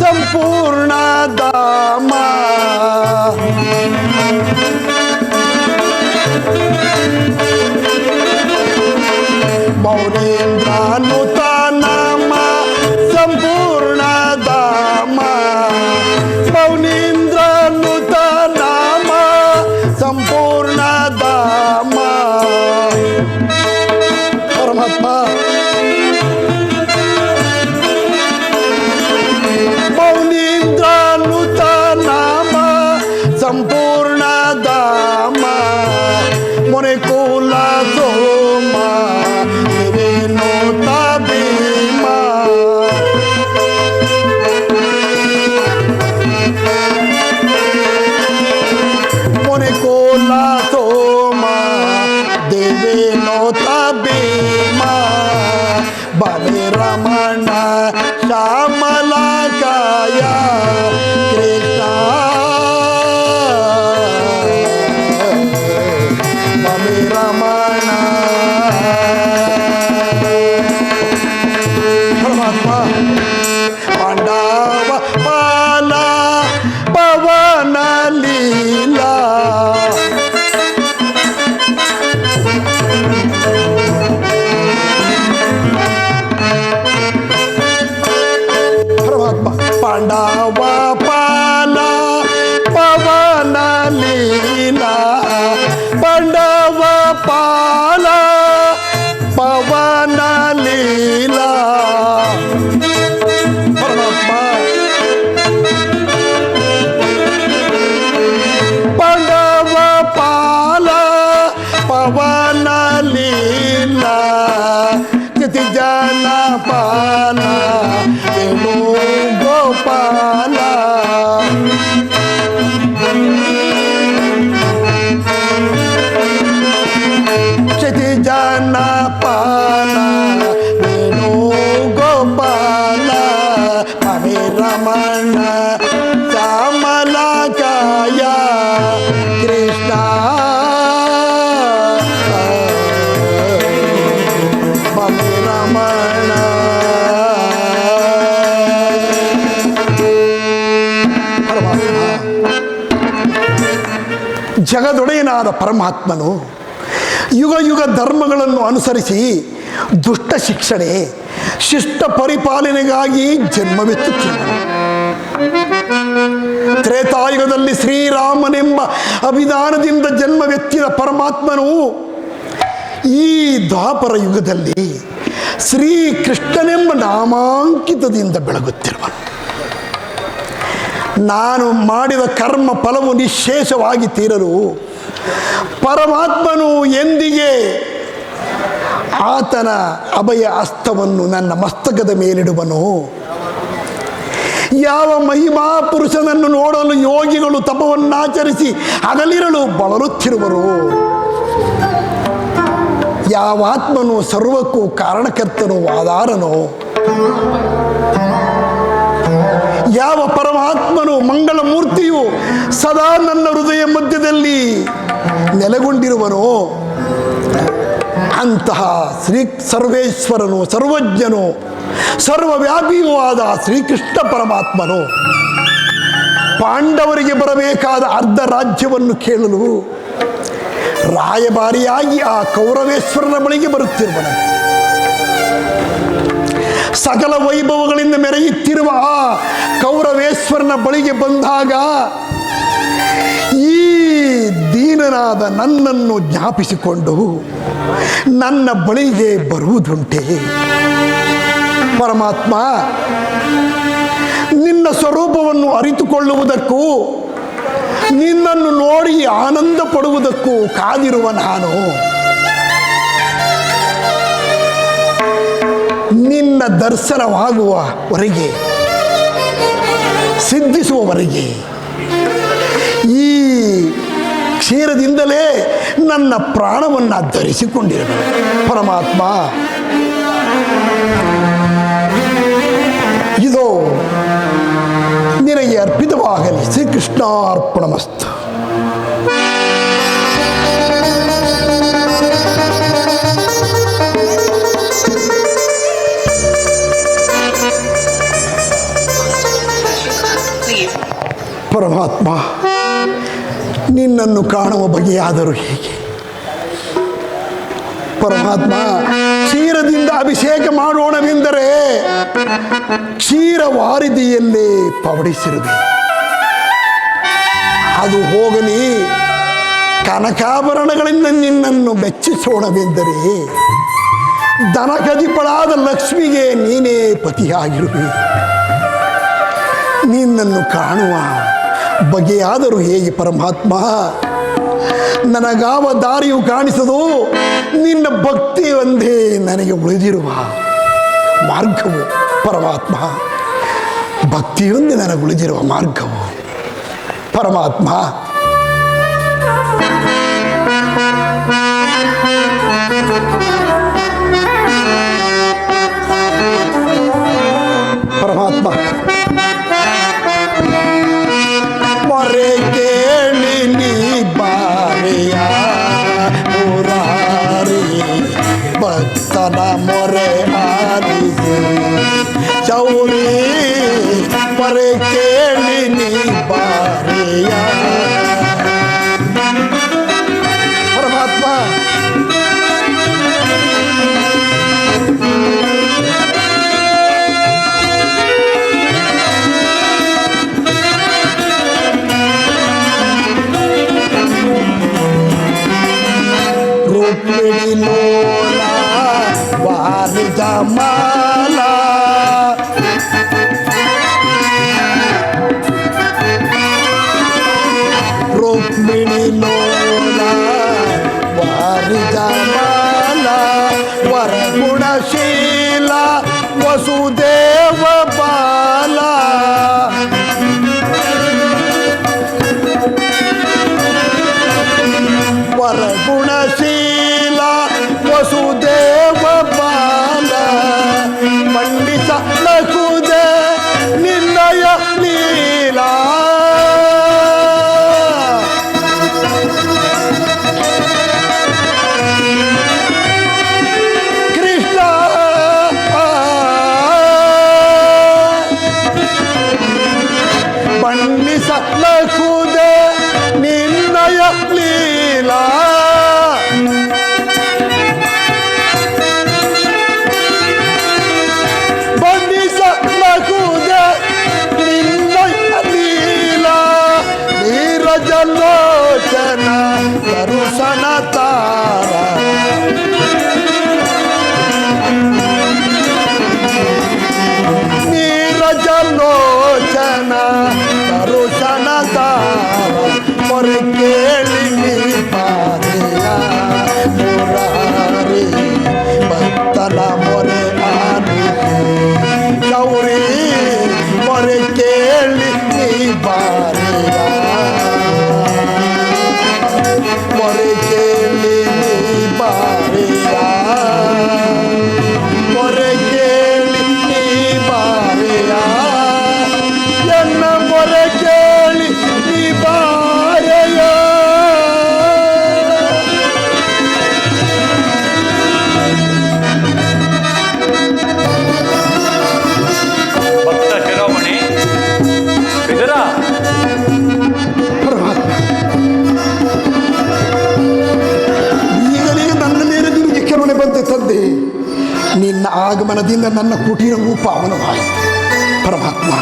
ಸಂಪೂರ್ಣ ಧಾಮ ಮೌನೇಂದ್ರ ನುತ ನಾಮ ಸಂಪೂರ್ಣ ಧಾಮ ಮೌನೇಂದ್ರ ನುತ ನಾಮ ಸಂಪೂರ್ಣ ಧಾಮ ಪರಮಾತ್ಮ ಮೌನೇಂದ್ರ ನುತ ನಾಮ ಸಂಪೂರ್ಣ ಧಾಮ ಮೊರೆಕುಲ ಸೋಮ ವಿನೋತ ಭೀಮ ಮೊರೆಕುಲ ಸೋಮ ದೇವೇನೋತ ಭೀಮ ಬಲೆ ರಮಣ ಶ್ಯಾಮಲ ಕಾಯ ಕೃಷ್ಣ ಬಲೆ ರಮಣ ಪರಮಾತ್ಮ ಪಾಂಡವ ಪಾಲ ಪವನ ಲೀಲಾ ಪರಮಾತ್ಮ ಪಾಂಡವ ಪಾಲ ಪವನ ಲೀಲಾ ಪಾಂಡವ ಪಾಲ ಪವನ ಲೀಲಾ ಪರಮಾತ್ಮ ಪಾಂಡವ ಪಾಲ ಪವನ ಲೀಲಾ ಜತಿ ಜನ ಪಾಲ ವೇಣು ಗೋಪಾಲ ಜತಿ ಜನ ಪಾಲ ವೇಣು ಗೋಪಾಲ ಬಮೆ ರಮಣ ಶ್ಯಾಮಲ ಕಾಯ ಕೃಷ್ಣ ಬಮೆ ರಮಣ ಪರಮಾತ್ಮ ಜಗದೊಡೆಯನಾದ ಪರಮಾತ್ಮನು ಯುಗ ಯುಗ ಧರ್ಮಗಳನ್ನು ಅನುಸರಿಸಿ ದುಷ್ಟ ಶಿಕ್ಷಣೆ ಶಿಷ್ಟ ಪರಿಪಾಲನೆಗಾಗಿ ಜನ್ಮವೆತ್ತುತ್ತಿದ್ದನು. ತ್ರೇತಾಯುಗದಲ್ಲಿ ಶ್ರೀರಾಮನೆಂಬ ಅಭಿಧಾನದಿಂದ ಜನ್ಮವೆತ್ತಿದ ಪರಮಾತ್ಮನು ಈ ದ್ವಾಪರ ಯುಗದಲ್ಲಿ ಶ್ರೀಕೃಷ್ಣನೆಂಬ ನಾಮಾಂಕಿತದಿಂದ ಬೆಳಗುತ್ತಿರುವನು. ನಾನು ಮಾಡಿದ ಕರ್ಮ ಫಲವು ನಿಶ್ಶೇಷವಾಗಿ ತೀರಲು ಪರಮಾತ್ಮನು ಎಂದಿಗೆ ಆತನ ಅಭಯ ಹಸ್ತವನ್ನು ನನ್ನ ಮಸ್ತಕದ ಮೇಲಿಡುವನು. ಯಾವ ಮಹಿಮಾ ಪುರುಷನನ್ನು ನೋಡಲು ಯೋಗಿಗಳು ತಪವನ್ನಾಚರಿಸಿ ಹಗಲಿರಲು ಬಳಲುತ್ತಿರುವರು. ಯಾವ ಆತ್ಮನು ಸರ್ವಕ್ಕೂ ಕಾರಣಕರ್ತನು ಆಧಾರನೋ, ಯಾವ ಪರಮಾತ್ಮನು ಮಂಗಳ ಮೂರ್ತಿಯು ಸದಾ ನನ್ನ ಹೃದಯ ಮಧ್ಯದಲ್ಲಿ ನೆಲೆಗೊಂಡಿರುವನೋ ಅಂತಹ ಶ್ರೀ ಸರ್ವೇಶ್ವರನು, ಸರ್ವಜ್ಞನು, ಸರ್ವವ್ಯಾಪಿಯೂ ಆದ ಶ್ರೀಕೃಷ್ಣ ಪರಮಾತ್ಮನು ಪಾಂಡವರಿಗೆ ಬರಬೇಕಾದ ಅರ್ಧ ರಾಜ್ಯವನ್ನು ಕೇಳಲು ರಾಯಭಾರಿಯಾಗಿ ಆ ಕೌರವೇಶ್ವರನ ಬಳಿಗೆ ಬರುತ್ತಿರುವನು. ಸಕಲ ವೈಭವಗಳಿಂದ ಮೆರೆಯುತ್ತಿರುವ ಆ ಕೌರವೇಶ್ವರನ ಬಳಿಗೆ ಬಂದಾಗ ಈ ದೀನನಾದ ನನ್ನನ್ನು ಜ್ಞಾಪಿಸಿಕೊಂಡು ನನ್ನ ಬಳಿಗೆ ಬರುವುದುಂಟೆ. ಪರಮಾತ್ಮ, ನಿನ್ನ ಸ್ವರೂಪವನ್ನು ಅರಿತುಕೊಳ್ಳುವುದಕ್ಕೂ ನಿನ್ನನ್ನು ನೋಡಿ ಆನಂದ ಪಡುವುದಕ್ಕೂ ಕಾದಿರುವ ನಾನು ನಿನ್ನ ದರ್ಶನವಾಗುವವರೆಗೆ, ಸಿದ್ಧಿಸುವವರೆಗೆ ಈ ಕ್ಷೀರದಿಂದಲೇ ನನ್ನ ಪ್ರಾಣವನ್ನು ಧರಿಸಿಕೊಂಡಿರಬೇಕು. ಪರಮಾತ್ಮ, ಇದು ನಿನಗೆ ಅರ್ಪಿತವಾಗಲಿ. ಶ್ರೀಕೃಷ್ಣಾರ್ಪಣಮಸ್ತು. ಪರಮಾತ್ಮ, ನಿನ್ನನ್ನು ಕಾಣುವ ಬಗೆಯಾದರೂ ಹೇಗೆ? ಪರಮಾತ್ಮ, ಕ್ಷೀರದಿಂದ ಅಭಿಷೇಕ ಮಾಡೋಣವೆಂದರೆ ಕ್ಷೀರವಾರಿದಿಯಲ್ಲೇ ಪವಡಿಸಿರುವೆ. ಅದು ಹೋಗಲಿ, ಕನಕಾಭರಣಗಳಿಂದ ನಿನ್ನನ್ನು ಮೆಚ್ಚಿಸೋಣವೆಂದರೆ ದನಗದಿಪಳಾದ ಲಕ್ಷ್ಮಿಗೆ ನೀನೇ ಪತಿಯಾಗಿರುವೆ. ನಿನ್ನನ್ನು ಕಾಣುವ ಬಗೆಯಾದರೂ ಹೇಗೆ ಪರಮಾತ್ಮ? ನನಗಾವ ದಾರಿಯು ಕಾಣಿಸದು, ನಿನ್ನ ಭಕ್ತಿ ಒಂದೇ ನನಗೆ ಉಳಿದಿರುವ ಮಾರ್ಗವು. ಪರಮಾತ್ಮ, ಭಕ್ತಿಯೊಂದೇ ನನಗೆ ಉಳಿದಿರುವ ಮಾರ್ಗವು. ಪರಮಾತ್ಮ, ಪರಮಾತ್ಮ, ಮೊರೆ ಕೇಳಿ ನೀ ಬಾರಿಯ ಮುರಾರಿ, ಭಕ್ತನ ಮೊರೆ ಆಲಿಸಿ ಚೌರಿ. ಮೊರೆ ಕೇಳಿ ನೀ ಬಾರಿಯ. ಪರಮಾತ್ಮ, ರುಕ್ಮಿಣಿ ಲೋಲ ವಾರಿದ ಮಾಲ, ರುಕ್ಮಿಣಿ ಲೋಲ ವಾರಿದ ಮಾಲ, ವರಗುಣಶೀಲ ವಸುದೇವ ಬಾಲ. ವರಗುಣಶೀಲ ವಸುದೇವ ಬಾಲ, ಮಂಡಿಸ ಲಕುದೆ ನಿನ್ನಯ ಲೀಲಾ. ಕೃಷ್ಣ ಮಂಡಿಸ ಲಕುದೆ ನಿನ್ನಯ ಲೀಲಾ. ನೀರಜಲೋಚನ ಕರುಷನ ತಾರ, ನೀರಜಲೋಚನ ಕರುಷನ ತಾರ, ಮೊರೆ ಕೇಳಿ ನೀ ಬಾರಿಯ ಮುರಾರಿ, ಭಕ್ತನ ಮೊರೆ ಆಲಿಸಿ ಗೌರಿ. ಮೊರೆ ಕೇಳಿ ನೀ ಬಾರಿಯ, ಮೊರೆ ಕೇಳಿ ನೀ ಬಾರಿಯ, ಮೊರೆ ಕೇಳಿ ನೀ ಬಾರಿಯ, ಎನ್ನ ಮೊರೆ ಕೇಳಿ ನೀ ಬಾರಿಯ. ಭಕ್ತ ಶಿರೋಮಣಿ ವಿದುರ, ಕಾರಣದಿಂದ ನನ್ನ ಕುಟೀರವೂ ಪಾವನವಾಯಿತು. ಪರಮಾತ್ಮ,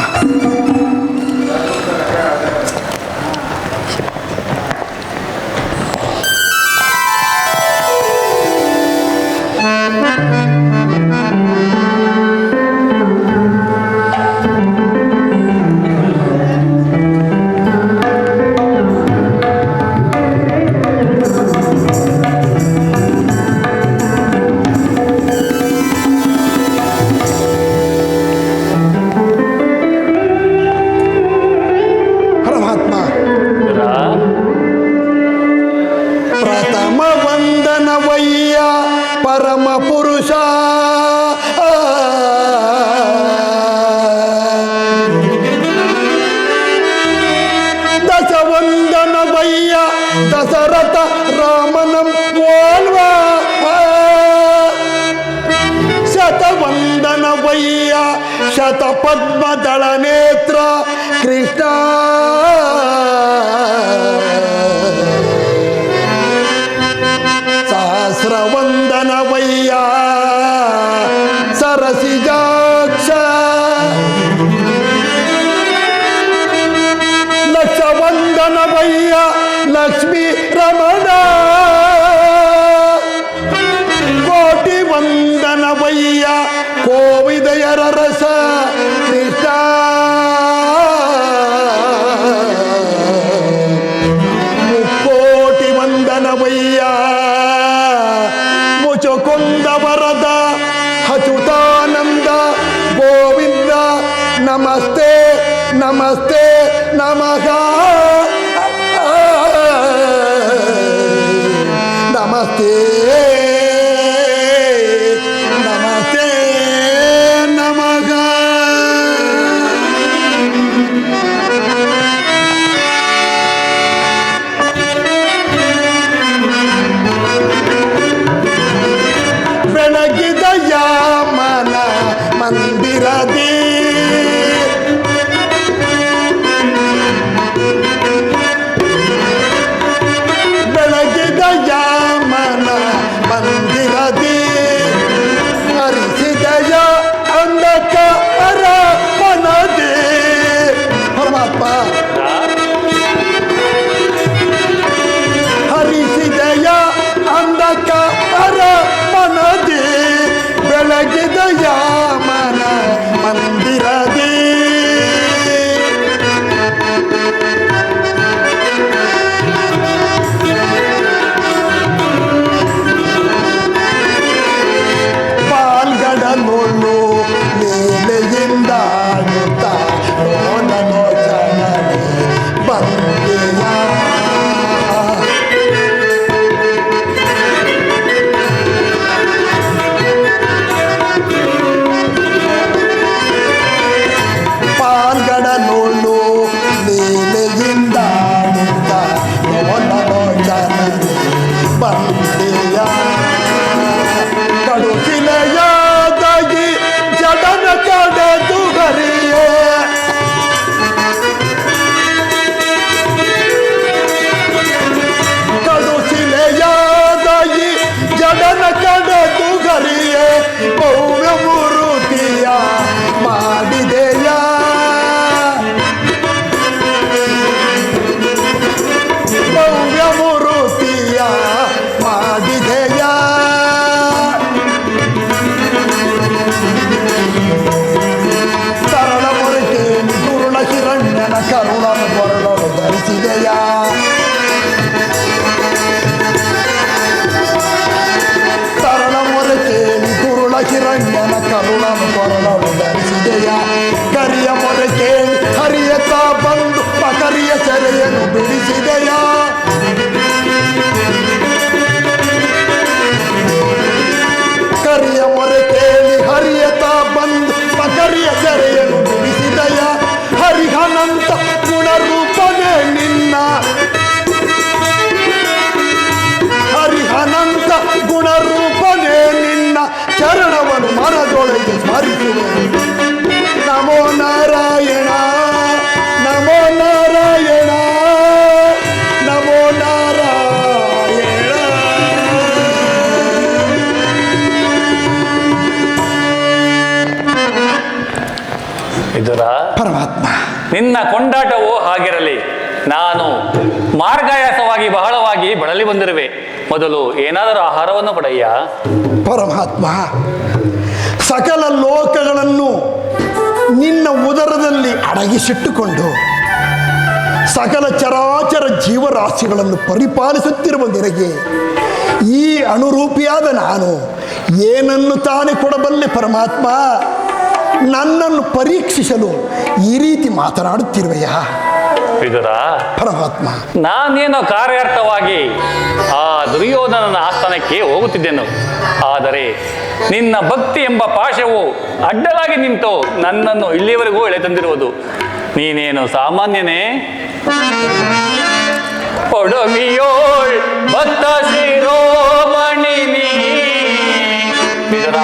ಪ್ರಥಮ ವಂದನವಯ್ಯ ಪರಮ ಪುರುಷ. ದಶವಂದನವಯ್ಯ ದಶರಥ ರಾಮನಂ ಪೋಲ್ವ. ಶತವಂದನವಯ್ಯ ಶತಪದ್ಮದಳ ನೇತ್ರ ಕೃಷ್ಣ. ಸಹಸ್ರವಂದನವಯ್ಯ ಸರಸಿಜಾಕ್ಷ. ಲಕ್ಷವಂದನವಯ್ಯ ಲಕ್ಷ್ಮೀ ರಮಣ. ಕೋಟಿ ವಂದನವಯ್ಯ ಕೋವಿದಯರ ರಸ ಕೃಷ್ಣ. ಮುಕ್ಕೋಟಿ ವಂದನವಯ್ಯ ಮುಚುಕುಂದ ವರದ ಅಚ್ಯುತಾನಂದ ಗೋವಿಂದ. ನಮಸ್ತೆ ನಮಸ್ತೆ ನಮಃ. ನಮಸ್ತೆ ನಮಸ್ತೆ ನಮಃ. ಬೆಳಗಿದ ಯಾಮನ ಮಂದಿರದಿ ಬೆಳಗಿದ ಯಾಮನ ಮಂದಿರದಿ ಹರಿಸಿದಯ ಅಂಧಕಾರ ಮನದಿ. ಪರಮಾತ್ಮ, ಹರಿಸಿದಯ ಅಂಧಕಾರ ಮನದಿ ಬೆಳಗಿದ ಯಾಮನ ಮಂದಿರದಿ. ಪಾಲ್ಗಡಲೊಳ್ಳು ಲೀಲೆಯಿಂದ ಲೋಚನನೆ ಬಂದೆಯ. ಪಾಲ್ಗಡಲೊಳ್ಳು ಲೀಲೆಯಿಂದ ಲೋಚನನೆ ಬಂದೆಯ. ಕಡುಶಿಲೆಯಾದಾಗಿ ಜಡನ ಕಡೆದು ಹರಿಯೇ. ಕಡುಶಿಲೆಯಾದಾಗಿ ಜಡನ ಕಡೆದು ಹರಿಯೇ. ಭವ್ಯ ಮೂರುತಿಯ ಮಾಡಿದೆಯ. ಭವ್ಯ ಮೂರುತಿಯ ಮಾಡಿದೆಯ. ಸರಳ ಮೊರಕೆ ಗುರುಳ ಹಿರಣ್ಯನ ಕರುಣನ ಕೊರಳನ್ನು ಧರಿಸಿದೆಯ. ಸರಳ ಮೊರಕೆ ಗುರುಳ ಹಿರಣ್ಯನ ಕರುಣನ ಕೊರಳನ್ನು ಧರಿಸಿದೆಯ. ಕರಿಯ ಮೊರಕೆ ಹರಿಯತ ಬಂದು ಪಕರಿಯ ಸೆರೆಯನ್ನು ಬಿಡಿಸಿದೆಯ. ಕರಿಯ ಮೊರೆ ಕೇಳಿ ಹರಿಯತ ಬಂದು ಪಕರಿಯ ಸೆರೆಯನ್ನು ಬಿಡಿಸಿದೆಯ. ಹರಿಹನಂತ ಗುಣರೂಪನೇ ನಿನ್ನ. ಹರಿಹನಂತ ಗುಣರೂಪನೇ ನಿನ್ನ ಚರಣವನ್ನು ಮನದೊಳಗೆ ಸ್ಮರಿಸುವೆ. ನಮೋ ನಾರಾಯಣ ನಮೋ ನಾರಾಯಣ ನಿನ್ನ ಕೊಂಡಾಟವು ಹಾಗಿರಲಿ. ನಾನು ಮಾರ್ಗಾಯಾಸವಾಗಿ ಬಹಳವಾಗಿ ಬಳಲಿ ಬಂದಿರುವೆ. ಮೊದಲು ಏನಾದರೂ ಆಹಾರವನ್ನು ಪಡೆಯ. ಪರಮಾತ್ಮ, ಸಕಲ ಲೋಕಗಳನ್ನು ನಿನ್ನ ಉದರದಲ್ಲಿ ಅಡಗಿಸಿಟ್ಟುಕೊಂಡು ಸಕಲ ಚರಾಚರ ಜೀವರಾಶಿಗಳನ್ನು ಪರಿಪಾಲಿಸುತ್ತಿರುವ ನಿನಗೆ ಈ ಅನುರೂಪಿಯಾದ ನಾನು ಏನನ್ನು ತಾನೇ ಕೊಡಬಲ್ಲೆ ಪರಮಾತ್ಮ? ನನ್ನನ್ನು ಪರೀಕ್ಷಿಸಲು ಈ ರೀತಿ ಮಾತನಾಡುತ್ತಿರುವೆಯಾ ವಿದುರ? ಪರಮಾತ್ಮ, ನಾನೇನೋ ಕಾರ್ಯಾರ್ಥವಾಗಿ ಆ ದುರ್ಯೋಧನನ ಆಸ್ಥಾನಕ್ಕೆ ಹೋಗುತ್ತಿದ್ದೆನು. ಆದರೆ ನಿನ್ನ ಭಕ್ತಿ ಎಂಬ ಪಾಶವು ಅಡ್ಡಲಾಗಿ ನಿಂತು ನನ್ನನ್ನು ಇಲ್ಲಿಯವರೆಗೂ ಎಳೆತಂದಿರುವುದು. ನೀನೇನು ಸಾಮಾನ್ಯನೇ? ಒಡಮಿಯೋಳ್ ಭಕ್ತ ಶಿರೋಮಣಿ ನೀ. ವಿದುರ,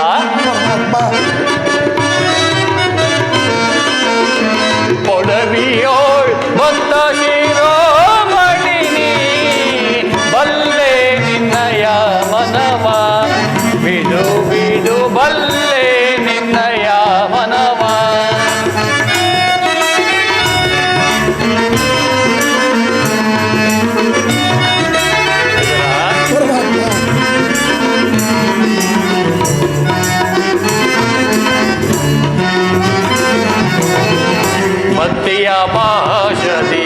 ಒಡಮಿಯೋಳ್ ಭಕ್ತ ಶಿರೋಮಣಿ ನೀ. ಬಲ್ಲೆ ನಿನ್ನಯ ಮನವ ಬಿಡು ಬಿಡು, ಬಲ್ಲೆ ನಿನ್ನಯ ಮನವ. ಭಕ್ತಿಯ ಭಾಷದಿ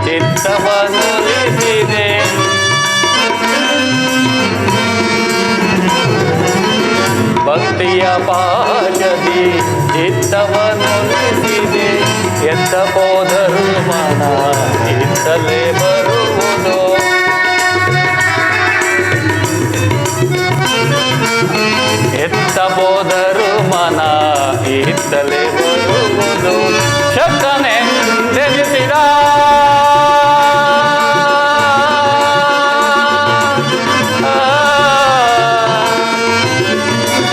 ಚಿತ್ತವನ್ನುಲಿಸಿದೆ. ಭಕ್ತಿಯ ಭಾಷದಿ ಚಿತ್ತವನ್ನುಲಿಸಿದೆ. ಎತ್ತ ಹೋದರೂ ಮನ ಇತ್ತಲೇ ಬರುವುದು. ಎತ್ತ ಹೋದರೂ ಮನ ಇತ್ತಲೇ ಬರುವುದು. ಶಕ್ತನೆಂದೆನಿಸಿದ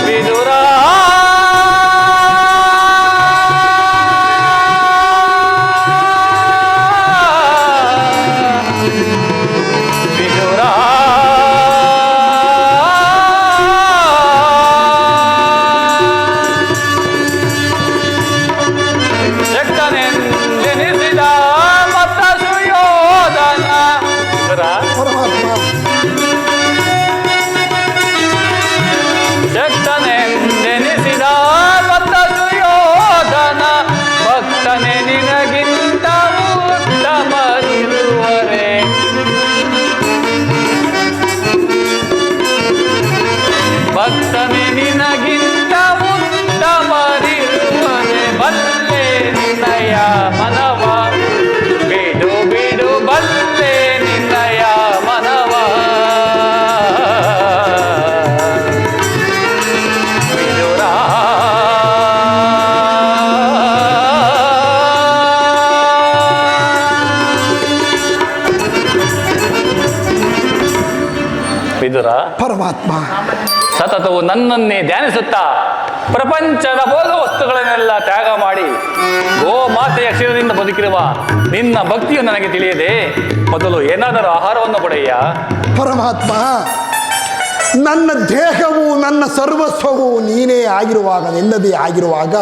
ವಿದುರ, ವಿದುರ, ಶಕ್ತನೆಂದೆನಿಸಿದ ಮತ್ತ ಸುಯೋಧನ. ಪರಮಾತ್ಮ, ಶಕ್ತನೆಂದೆನಿಸಿದ ಮತ್ತ ಸುಯೋಧನ. ಭಕ್ತನೆ ನಿನಗಿಂತ ಉತ್ತಮರಿರುವರೆ. ಭಕ್ತನೆ ನಿನಗಿಂತ ಉತ್ತಮರಿರುವರೆ. ಬಲ್ಲೆ ನಿನ್ನಯ ಮನವ ಬಿಡು ಬಿಡು, ಬಲ್ಲೆ ನಿನ್ನಯ ಮನವ. ವಿದುರ, ವಿದುರ, ಪರಮಾತ್ಮ, ಸತತವು ನನ್ನನ್ನೇ ಧ್ಯಾನಿಸುತ್ತಾ ಪ್ರಪಂಚದ ಭೋಗ ವಸ್ತುಗಳನ್ನೆಲ್ಲ ತ್ಯಾಗ ಮಾಡಿ ಗೋಮಾತೆಯ ಕ್ಷೀರದಿಂದ ಬದುಕಿರುವ ನಿನ್ನ ಭಕ್ತಿಯು ನನಗೆ ತಿಳಿಯದೆ ಮೊದಲು ಏನಾದರೂ ಆಹಾರವನ್ನು ಕೊಡೆಯ. ಪರಮಾತ್ಮ, ನನ್ನ ದೇಹವು ನನ್ನ ಸರ್ವಸ್ವವು ನೀನೇ ಆಗಿರುವಾಗ, ನಿನ್ನದೇ ಆಗಿರುವಾಗ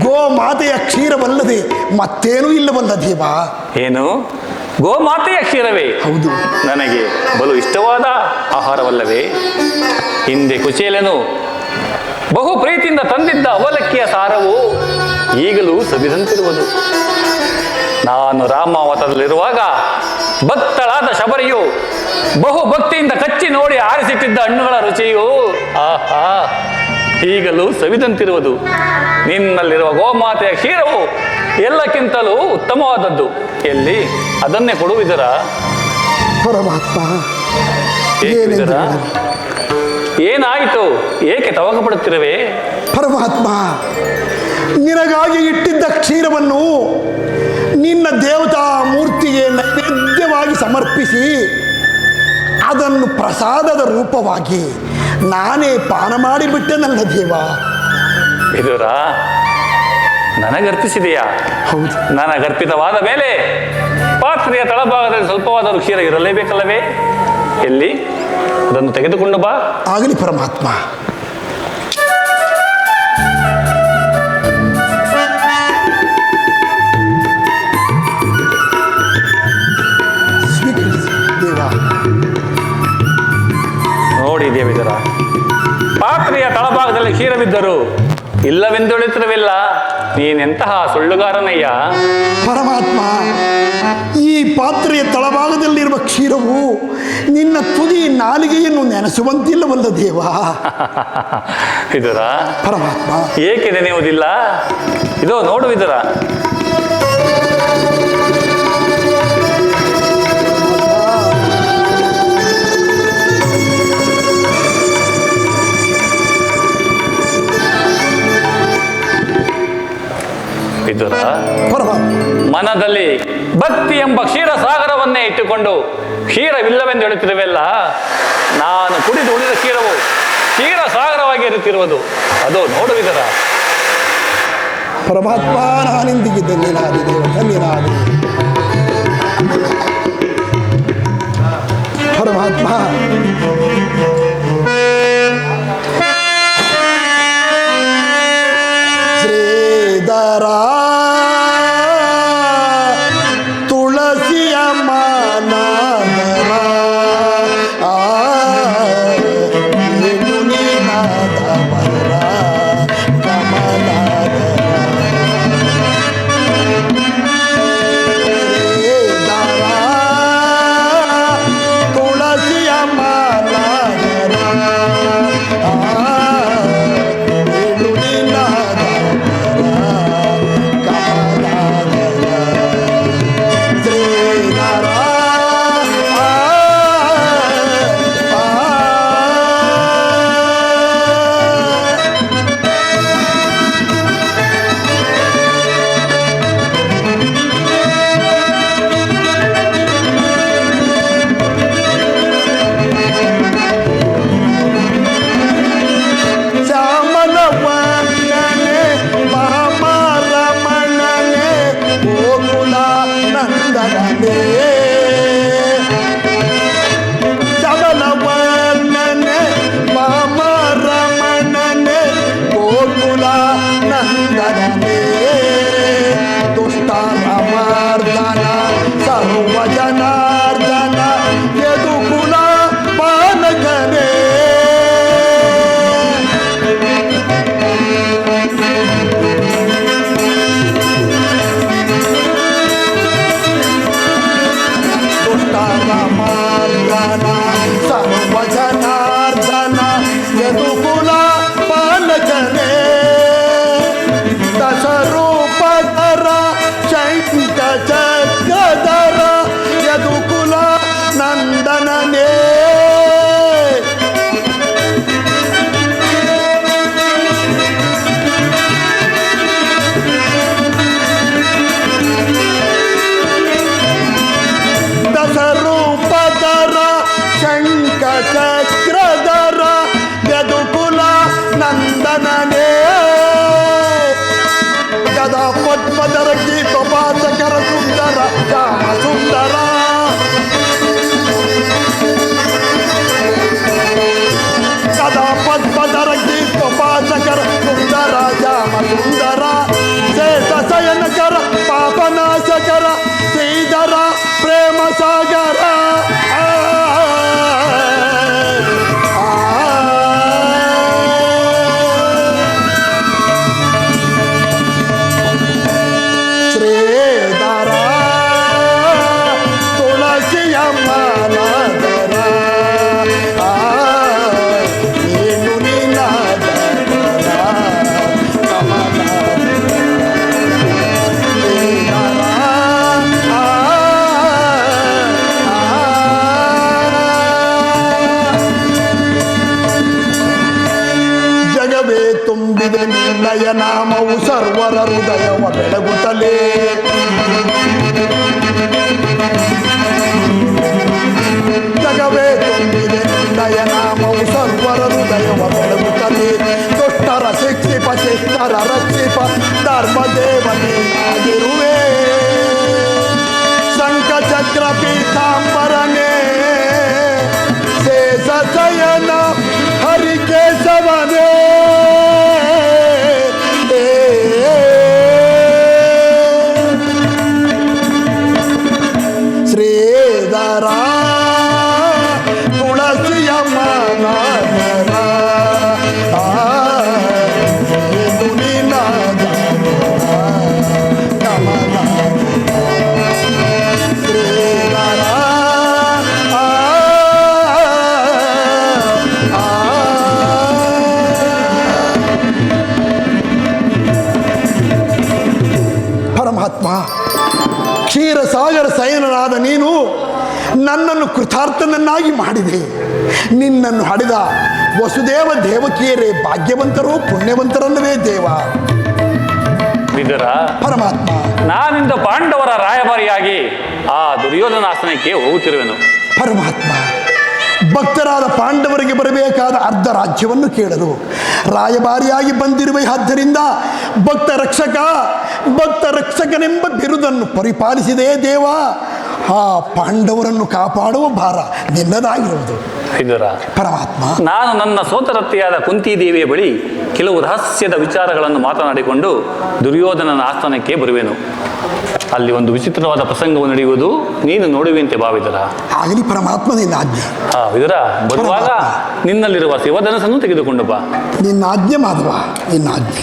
ಗೋಮಾತೆಯ ಕ್ಷೀರವಲ್ಲದೆ ಮತ್ತೇನೂ ಇಲ್ಲವಲ್ಲ ದೇವ. ಏನು? ಗೋಮಾತೆಯ ಕ್ಷೀರವೇ? ಹೌದು. ನನಗೆ ಬಲು ಇಷ್ಟವಾದ ಆಹಾರವಲ್ಲವೇ? ಹಿಂದೆ ಕುಚೇಲನು ಬಹು ಪ್ರೀತಿಯಿಂದ ತಂದಿದ್ದ ಅವಲಕ್ಕಿಯ ಸಾರವು ಈಗಲೂ ಸವಿದಂತಿರುವುದು. ನಾನು ರಾಮಾವತದಲ್ಲಿರುವಾಗ ಭಕ್ತಳಾದ ಶಬರಿಯು ಬಹು ಭಕ್ತಿಯಿಂದ ಕಚ್ಚಿ ನೋಡಿ ಆರಿಸಿಟ್ಟಿದ್ದ ಹಣ್ಣುಗಳ ರುಚಿಯು ಆಹಾ ಈಗಲೂ ಸವಿದಂತಿರುವುದು. ನಿನ್ನಲ್ಲಿರುವ ಗೋಮಾತೆಯ ಕ್ಷೀರವು ಎಲ್ಲಕ್ಕಿಂತಲೂ ಉತ್ತಮವಾದದ್ದು. ಎಲ್ಲಿ ಅದನ್ನೇ ಕೊಡುವಿದರ? ಪರಮಾತ್ಮ, ವಿದುರ, ಏನಾಯಿತು? ಏಕೆ ತವಕ ಪಡುತ್ತಿರುವೆ? ಪರಮಾತ್ಮ, ನಿನಗಾಗಿ ಇಟ್ಟಿದ್ದ ಕ್ಷೀರವನ್ನು ನಿನ್ನ ದೇವತಾ ಮೂರ್ತಿಗೆ ನೈವೇದ್ಯವಾಗಿ ಸಮರ್ಪಿಸಿ ಅದನ್ನು ಪ್ರಸಾದದ ರೂಪವಾಗಿ ನಾನೇ ಪಾನ ಮಾಡಿಬಿಟ್ಟೆ ನನ್ನ ದೇವ. ವಿದುರ, ನನಗರ್ಪಿಸಿದೆಯಾ? ಹೌದು. ನನಗರ್ಪಿತವಾದ ಮೇಲೆ ಪಾತ್ರೆಯ ತಳಭಾಗದಲ್ಲಿ ಸ್ವಲ್ಪವಾದರೂ ಕ್ಷೀರ ಇರಲೇಬೇಕಲ್ಲವೇ? ಎಲ್ಲಿ ಅದನ್ನು ತೆಗೆದುಕೊಂಡು ಬಾ. ಆಗಲಿ ಪರಮಾತ್ಮ. ಇಲ್ಲವೆಂದೊಳಿತರವಿಲ್ಲ. ನೀನೆಂತಹ ಸುಳ್ಳುಗಾರನಯ್ಯ. ಪರಮಾತ್ಮ, ಈ ಪಾತ್ರೆಯ ತಳಭಾಗದಲ್ಲಿರುವ ಕ್ಷೀರವು ನಿನ್ನ ತುದಿ ನಾಲಿಗೆಯನ್ನು ನೆನೆಸುವಂತಿಲ್ಲವಲ್ಲ ದೇವ. ವಿದುರ, ಪರಮಾತ್ಮ, ಏಕೆ ನೆನೆಯುವುದಿಲ್ಲ? ಇದೋ ನೋಡು ವಿದುರ. ವಿದುರ, ಮನದಲ್ಲಿ ಭಕ್ತಿ ಎಂಬ ಕ್ಷೀರ ಸಾಗರವನ್ನೇ ಇಟ್ಟುಕೊಂಡು ಕ್ಷೀರವಿಲ್ಲವೆಂದು ಹೇಳುತ್ತಿರುವೆಲ್ಲ. ನಾನು ಕುಡಿದು ಉಳಿದ ಕ್ಷೀರವು ಕ್ಷೀರ ಸಾಗರವಾಗಿ ಇರುತ್ತಿರುವುದು ಅದು ನೋಡು ವಿದುರ. ಪರಮಾತ್ಮ, ನಾನಿಂದಿಗೆ ಧನ್ಯನಾದೆ ದೇವ, ಧನ್ಯನಾದೆ. ಪರಮಾತ್ಮ, ಶ್ರೀಧರ ತುಳಸಿಯ ಮಾನದರ ಮುನಿನಾದವರ ಕಮಲಾದರ ಶ್ರೀಧರ ತುಳಸಿಯ ಮಾನದರ ನಿನ್ನಯ ನಾಮವು ಸರ್ವರ ಹೃದಯವ ಬೆಳಗುತ್ತಲೇ ಜಗವೇ ತುಂಬಿದೆ ನಿನ್ನಯ ನಾಮವು ಸರ್ವರ ಹೃದಯವ ಬೆಳಗುತ್ತಲೇ ದುಷ್ಟರ ಶಿಕ್ಷಿಪ ಶಿಷ್ಟರ ರಕ್ಷಿಪ ಧರ್ಮದೇವನೇ ಆಗಿರುವೆ ಶಂಖಚಕ್ರ ಪೀತಾಂಬರನೇ ಶೇಷ ಶಯನ ಹರಿಕೇಶವನೇ ಶ್ರೀಧರ ತುಳಸಿಯ ಮಾನರ ಸಾಗರ ಸಯನನಾದ ನೀನು ನನ್ನನ್ನು ಕೃತಾರ್ಥನನ್ನಾಗಿ ಮಾಡಿದೆ. ನಿನ್ನನ್ನು ಹಡೆದ ವಸುದೇವ ದೇವಕಿಯರೇ ಭಾಗ್ಯವಂತರು ಪುಣ್ಯವಂತರಲ್ಲವೇ ದೇವ. ವಿದುರ, ಪರಮಾತ್ಮ, ನಾನಿಂದ ಪಾಂಡವರ ರಾಯಭಾರಿಯಾಗಿ ಆ ದುರ್ಯೋಧನ ಆಸ್ಥಾನಕ್ಕೆ ಹೋಗುತ್ತಿರುವೆನು. ಪರಮಾತ್ಮ, ಭಕ್ತರಾದ ಪಾಂಡವರಿಗೆ ಬರಬೇಕಾದ ಅರ್ಧ ರಾಜ್ಯವನ್ನು ಕೇಳಲು ರಾಯಭಾರಿಯಾಗಿ ಬಂದಿರುವ ಆದ್ದರಿಂದ ಭಕ್ತ ರಕ್ಷಕನೆಂಬ ಬಿರುದನ್ನು ಪರಿಪಾಲಿಸಿದೆ ದೇವ. ಆ ಪಾಂಡವರನ್ನು ಕಾಪಾಡುವ ಭಾರ ನಿನ್ನದಾಗಿರುವುದು. ವಿದುರ, ಪರಮಾತ್ಮ, ನಾನು ನನ್ನ ಸೋದರತ್ತೆಯಾದ ಕುಂತಿದೇವಿಯ ಬಳಿ ಕೆಲವು ರಹಸ್ಯದ ವಿಚಾರಗಳನ್ನು ಮಾತನಾಡಿಕೊಂಡು ದುರ್ಯೋಧನನ ಆಸ್ಥಾನಕ್ಕೆ ಬರುವೆನು. ಅಲ್ಲಿ ಒಂದು ವಿಚಿತ್ರವಾದ ಪ್ರಸಂಗವು ನಡೆಯುವುದು ನೀನು ನೋಡುವಂತೆ ಭಾವಿದರ. ಆಗಲಿ ಪರಮಾತ್ಮ, ನಿನ್ನ ಆಜ್ಞೆ. ವಿದುರ, ಬರುವಾಗ ನಿನ್ನಲ್ಲಿರುವ ಶಿವಧನಸನ್ನು ತೆಗೆದುಕೊಂಡು ಬಾ. ನಿನ್ನ ಆಜ್ಞೆ ಮಾಧವ, ನಿನ್ನ ಆಜ್ಞೆ.